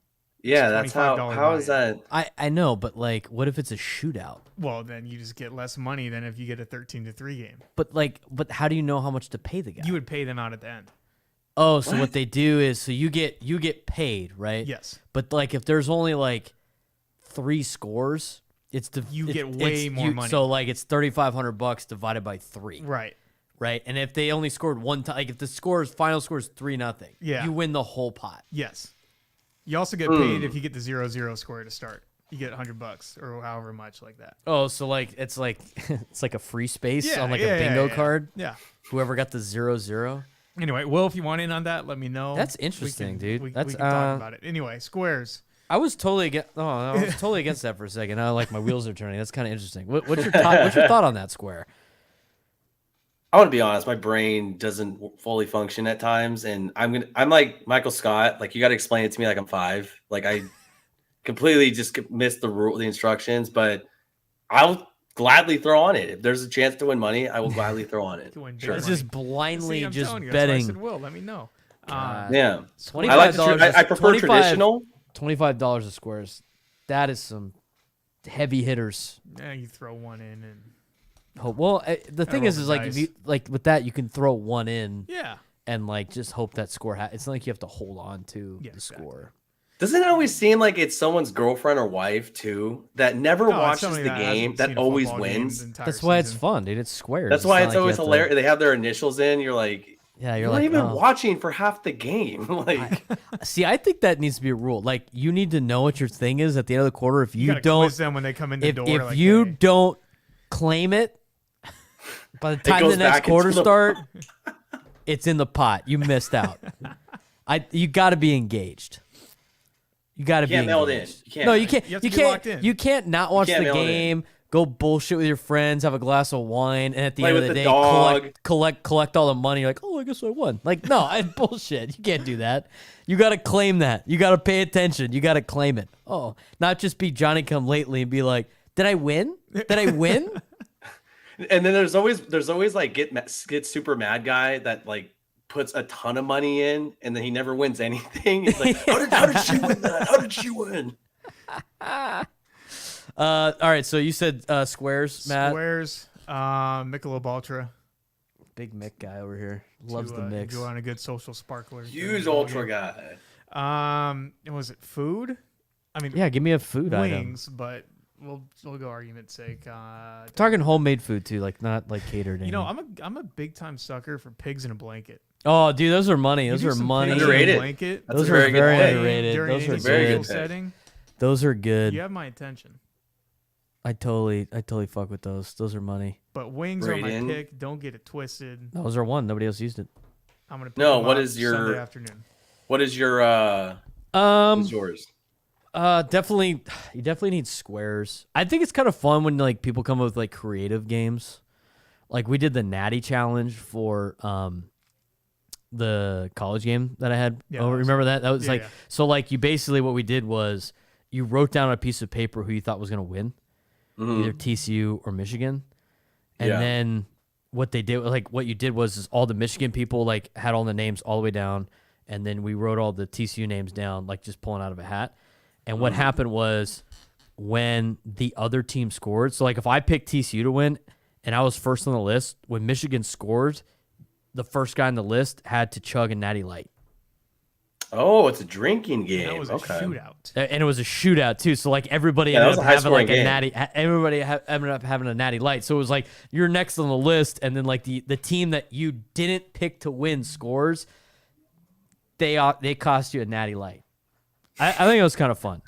Yeah, that's how. $25 How is that? I know, but like, what if it's a shootout? Well, then you just get less money than if you get a 13-3 game. But how do you know how much to pay the guy? You would pay them out at the end. Oh, so what they do is so you get paid, right? Yes. But like if there's only like 3 scores, You get way more money. So like it's $3,500 divided by 3, Right. right? And if they only scored one time, like if the final score is 3-0, Yeah. you win the whole pot. Yes. You also get paid if you get the 0-0 score to start. You get $100 or however much like that. Oh, so like it's like it's like a free space Yeah, on like yeah, a bingo yeah. card. Yeah. Whoever got the 0-0. Anyway, Will, if you want in on that, let me know. That's interesting, dude. We That's, can talk about it. Anyway, squares. I was totally against that for a second. Now like my wheels are turning. That's kind of interesting. What's your thought on that square? I want to be honest. My brain doesn't fully function at times, and I'm like Michael Scott. Like you got to explain it to me like I'm 5. Like I completely just missed the instructions, but I'll gladly throw on it if there's a chance to win money. I will gladly throw on it. To win big Sure. It's money. just blindly See, I'm just telling you, that's why I betting. said, Will, let me know. God. Yeah, $25 I like. I prefer traditional. $25 a squares. That is some heavy hitters. You throw one in and Hope. Well, the thing roll is the like if dice. you like with that you can throw one in yeah. and like just hope that score. It's not like you have to hold on to Yeah, the exactly. score. Doesn't it always seem like it's someone's girlfriend or wife too that never No, it's watches somebody the that game hasn't that seen a always football game wins? the entire That's why it's season. fun, dude. It's squares. That's why not it's like you always have to- hilarious. They have their initials in. You're like, Yeah, you're you're not like, even oh. watching for half the game. Like, See, I think that needs to be a rule. Like, you need to know what your thing is at the end of the quarter. If you gotta don't, quiz them when they come in the door. if like, you hey. don't claim it, by the time goes the next back into quarter the- start, it's in the pot. You missed out. You got to be engaged. You got to be can't mail it in. engaged. You can't. No, you can't. You have You to be locked can't. in. You can't not watch can't the mail it in. game. Go bullshit with your friends. Have a glass of wine, and at the Play end of with the the day, dog. collect all the money. You're like, oh, I guess I won. Like, no, I bullshit. You can't do that. You got to claim that. You got to pay attention. You got to claim it. Oh, not just be Johnny come lately and be like, did I win? Did I win? And then there's always like get super mad guy that like puts a ton of money in and then he never wins anything. He's like, how did she win that? How did she win? All right, so you said squares, Matt. Squares, Michelob Ultra. Big Mick guy over here loves to, the mix. Enjoy on a good social sparkler. Huge ultra guy. Was it food? I mean, Yeah, give me a food item. wings, but we'll go argument's sake. Talking homemade food too, like not like catered. You know, I'm a big time sucker for pigs in a blanket. oh, dude, those are money. You Those do are some money. pigs in a Underrated. blanket That's Those a are very good very pick. underrated. during Those any are very social good pick. setting. Those are good. You have my attention. I totally fuck with those. Those are money. But wings are my Braden. pick. Don't get it twisted. Those are one. Nobody else used it. I'm gonna pick No, them what up is your- Sunday afternoon? What is your is yours? Definitely, you definitely need squares. I think it's kind of fun when like people come up with like creative games. Like we did the Natty Challenge for the college game that I had. Yeah, Oh, that was- remember that? That was yeah, like yeah. so. Like you basically what we did was you wrote down on a piece of paper who you thought was gonna win, either TCU or Michigan, and Yeah. then what they did, like what you did was is all the Michigan people like had all the names all the way down, and then we wrote all the TCU names down, like just pulling out of a hat. And what happened was when the other team scored, so like if I picked TCU to win and I was first on the list. When Michigan scored, the first guy on the list had to chug a Natty Light. Oh, it's a drinking game. That was a shootout. And it was a shootout too, so like everybody Yeah, that ended was up a having like a high-scoring natty. Everybody ended up having a Natty Light. So it was like you're next on the list, and then like the team that you didn't pick to win scores, they cost you a Natty Light. I think it was kind of fun.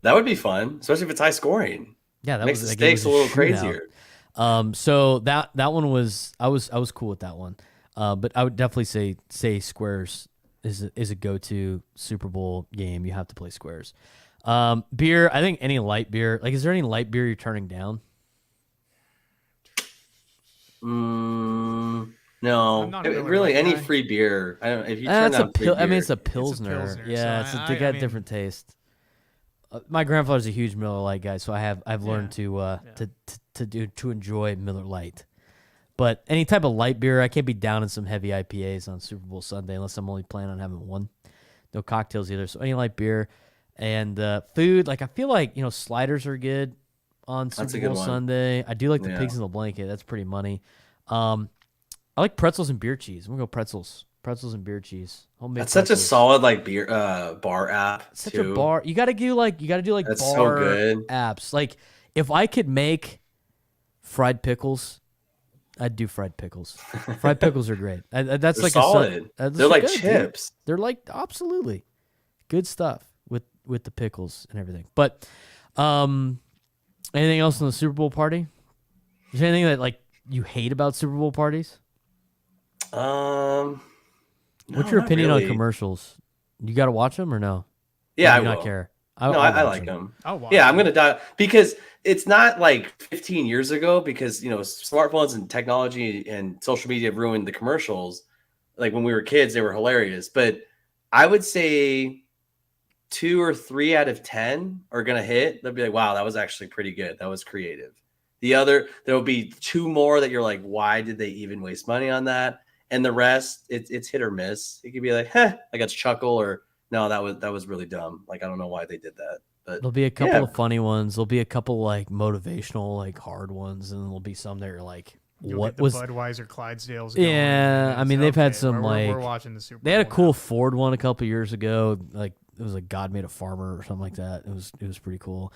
That would be fun, especially if it's high scoring. Yeah, that Makes was the game stakes was a little shootout. crazier. So that one was I was cool with that one. But I would definitely say Squares is a go-to Super Bowl game. You have to play Squares. Beer, I think any light beer. Like, is there any light beer you're turning down? No. I'm not a Miller Really, Lite any guy. free beer. I don't. If you turn down free beer, I mean, it's a pilsner. Pilsner, Yeah, so they I got mean- different taste. My grandfather's a huge Miller Lite guy, so I've learned to enjoy Miller Lite. But any type of light beer, I can't be down in some heavy IPAs on Super Bowl Sunday unless I'm only planning on having one. No cocktails either. So any light beer and food, like I feel like sliders are good on That's a Super good Bowl one. Sunday. I do like the Yeah. pigs in the blanket. That's pretty money. I like pretzels and beer cheese. I'm gonna go pretzels and beer cheese. Homemade that's such a pretzels. solid like beer bar app. Such too. a bar. You gotta do like That's so bar good. apps. Like if I could make fried pickles, I'd do fried pickles. Fried pickles are great. That's They're like solid. that's They're like good, dude. chips. They're like absolutely good stuff with the pickles and everything. But anything else in the Super Bowl party? Is there anything that like you hate about Super Bowl parties? No, What's your not opinion really. on commercials? You got to watch them or no? Yeah, Or I do you will. not care. I watch like them. I'll watch Yeah, it. I'm gonna die because it's not like 15 years ago because smartphones and technology and social media have ruined the commercials. Like when we were kids, they were hilarious. But I would say 2 or 3 out of 10 are gonna hit. They'll be like, "Wow, that was actually pretty good. That was creative." There will be 2 more that you're like, "Why did they even waste money on that?" And the rest, it's hit or miss. It could be like, "Huh," I got to chuckle, or no, that was really dumb. Like I don't know why they did that. But There'll be a couple yeah. of funny ones. There'll be a couple like motivational, like hard ones, and there'll be some that are like, You'll what get the was? Budweiser Clydesdales? Yeah, going, I mean, they've had okay, some, we're like- watching the Super Bowl. They had a cool now. Ford one a couple years ago. Like it was like God Made a Farmer or something like that. It was pretty cool.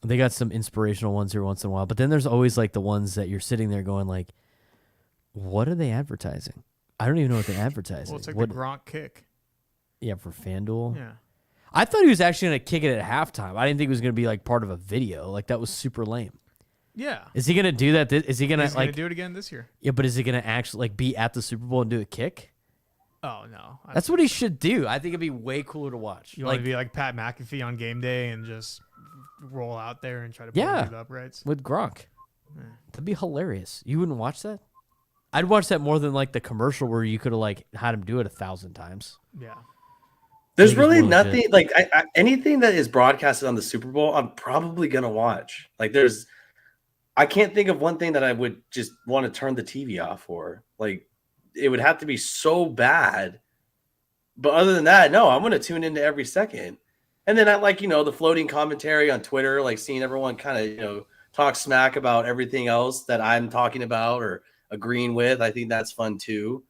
They got some inspirational ones here once in a while, but then there's always like the ones that you're sitting there going like, what are they advertising? I don't even know what they're advertising. Well, it's like what, the Gronk kick. yeah, for FanDuel. Yeah. I thought he was actually going to kick it at halftime. I didn't think it was going to be like part of a video. Like that was super lame. Yeah. Is he going to do that? Is he going He's to gonna like? do it again this year. Yeah, but is he going to actually like be at the Super Bowl and do a kick? Oh no. That's what he should do. I think it'd be way cooler to watch. You like want to be like Pat McAfee on game day and just roll out there and try to Yeah. do the uprights. with Gronk. Yeah. That'd be hilarious. You wouldn't watch that? I'd watch that more than like the commercial where you could have like had him do it 1,000 times. Yeah. There's think it's really more legit. nothing like anything that is broadcasted on the Super Bowl. I'm probably gonna watch. Like, I can't think of one thing that I would just want to turn the TV off for. Like, it would have to be so bad. But other than that, no, I'm gonna tune into every second. And then I like the floating commentary on Twitter, like seeing everyone kind of talk smack about everything else that I'm talking about or agreeing with. I think that's fun too.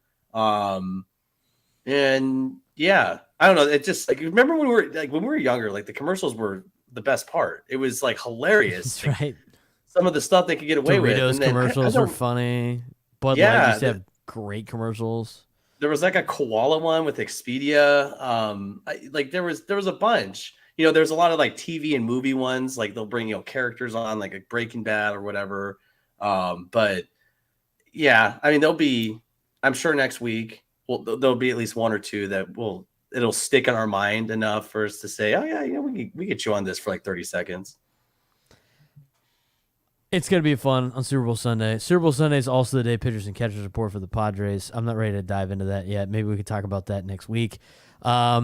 And yeah, I don't know. It just like remember when we were younger, like the commercials were the best part. It was like hilarious. That's right. Some of the stuff they could get away with. Doritos And then, commercials I were don't- funny. Bud Light Yeah, used to have great commercials. There was like a koala one with Expedia. There was a bunch. There's a lot of like TV and movie ones. Like they'll bring characters on, like a Breaking Bad or whatever. But yeah, I mean I'm sure next week there'll be at least one or two that it'll stick in our mind enough for us to say, oh yeah, we could chew on this for like 30 seconds. It's going to be fun on Super Bowl Sunday. Super Bowl Sunday is also the day pitchers and catchers report for the Padres. I'm not ready to dive into that yet. Maybe we could talk about that next week. I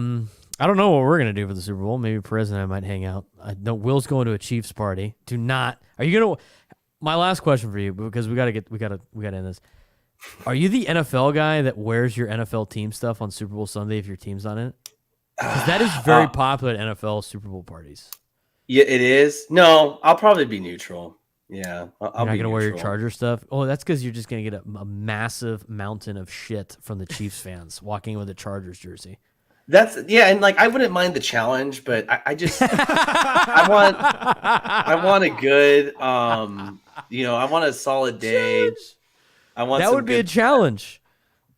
don't know what we're going to do for the Super Bowl. Maybe Perez and I might hang out. I know Will's going to a Chiefs party. Are you going to my last question for you, because we got to end this. Are you the NFL guy that wears your NFL team stuff on Super Bowl Sunday if your team's on it? Because that is very popular at NFL Super Bowl parties. Yeah, it is. No, I'll probably be neutral. Yeah, You're I'll not be gonna wear your neutral. Charger stuff. Oh, that's because you're just gonna get a massive mountain of shit from the Chiefs fans walking in with a Chargers jersey. That's and like I wouldn't mind the challenge, but I just I want a good I want a solid day. Challenge. I want That some would be a good. challenge.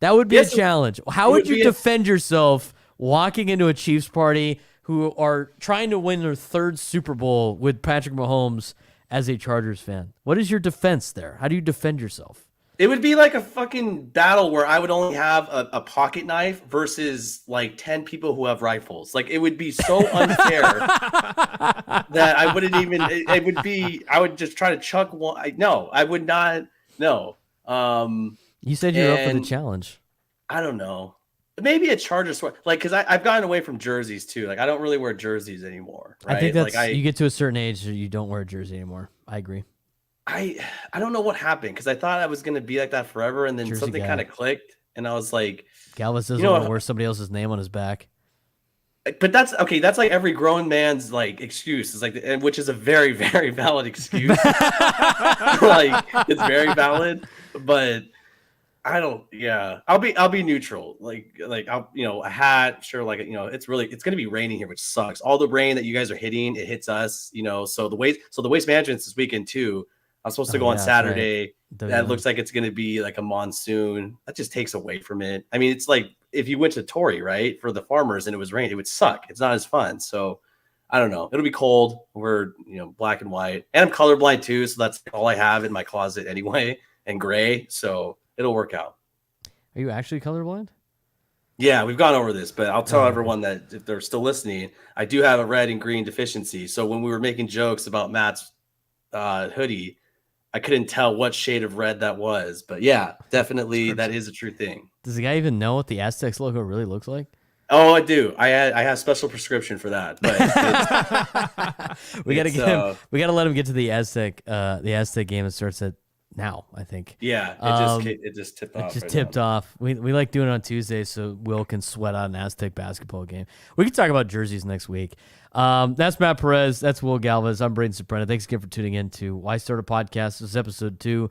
That would be a Yes, challenge. How it would would you be defend yourself walking into a Chiefs party who are trying to win their third Super Bowl with Patrick Mahomes as a Chargers fan? What is your defense there? How do you defend yourself? It would be like a fucking battle where I would only have a pocket knife versus like 10 people who have rifles. Like it would be so unfair that I wouldn't even. It would be. I would just try to chuck one. No, I would not. No. You said you were up for the And challenge. I don't know. Maybe a Charger sweat, like because I've gotten away from jerseys too. Like I don't really wear jerseys anymore. Right? I think that's like you get to a certain age, you don't wear a jersey anymore. I agree. I don't know what happened because I thought I was gonna be like that forever, and then Jersey something guy. kind of clicked, and I was like, Galvez doesn't You know want to what? wear somebody else's name on his back. but that's okay. That's like every grown man's like excuse. It's like, and which is a very very valid excuse. Like it's very valid, but I don't. Yeah, I'll be neutral. Like I'll a hat, sure. Like it's gonna be raining here, which sucks. All the rain that you guys are hitting, it hits us. So the waste management's this weekend too. I'm supposed to go on yeah, that's right. Saturday. That looks like it's going to be like a monsoon. That just takes away from it. I mean, it's like if you went to Torrey, right, for the farmers and it was rain, it would suck. It's not as fun. So I don't know. It'll be cold. We're, black and white. And I'm colorblind too. So that's all I have in my closet anyway, and gray. So it'll work out. Are you actually colorblind? Yeah, we've gone over this, but I'll tell Oh. everyone that if they're still listening, I do have a red and green deficiency. So when we were making jokes about Matt's hoodie, I couldn't tell what shade of red that was, but yeah, definitely that is a true thing. Does the guy even know what the Aztecs logo really looks like? Oh, I do. I have a special prescription for that, but We gotta it's, get him. We gotta let him get to the Aztec game. It starts at now, I think. yeah, it just tipped off. It just right tipped now. off. We like doing it on Tuesdays so Will can sweat out an Aztec basketball game. We can talk about jerseys next week. That's Matt Perez. That's Will Galvez. I'm Braden Surprenant. Thanks again for tuning in to Why Start a Podcast. This is episode 2.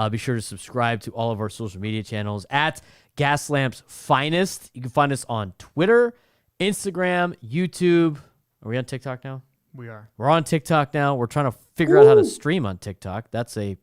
Be sure to subscribe to all of our social media channels at Gaslamp's Finest. You can find us on Twitter, Instagram, YouTube. Are we on TikTok now? We are. We're on TikTok now. We're trying to figure out how to stream on TikTok. That's a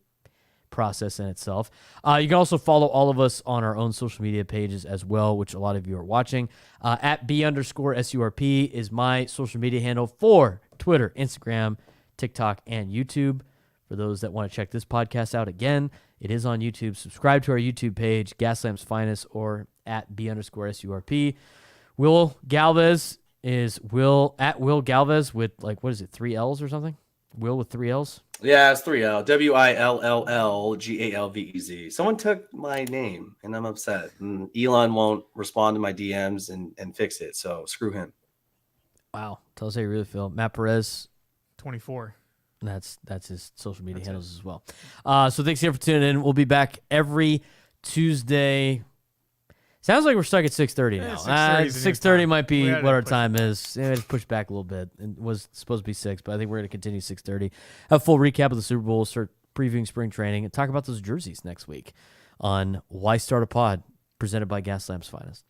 process in itself. You can also follow all of us on our own social media pages as well, which a lot of you are watching. At B_SURP is my social media handle for Twitter, Instagram, TikTok, and YouTube. For those that want to check this podcast out again, it is on YouTube. Subscribe to our YouTube page, Gaslamp's Finest, or at B_SURP. Will Galvez is Will at Will Galvez with 3 L's or something? Will with 3 L's? Yeah, it's 3L. WILLLGALVEZ. Someone took my name, and I'm upset. And Elon won't respond to my DMs and fix it, so screw him. Wow. Tell us how you really feel. Matt Perez, 24. that's his social media handles as well. So thanks again for tuning in. We'll be back every Tuesday. Sounds like we're stuck at 6:30 now. 6:30 is a new 6:30 time. might be We had what to our push time is. Yeah, just push back a little bit. It was supposed to be 6, but I think we're going to continue 6:30. Have a full recap of the Super Bowl, start previewing spring training, and talk about those jerseys next week on Why Start a Pod, presented by Gaslamp's Finest.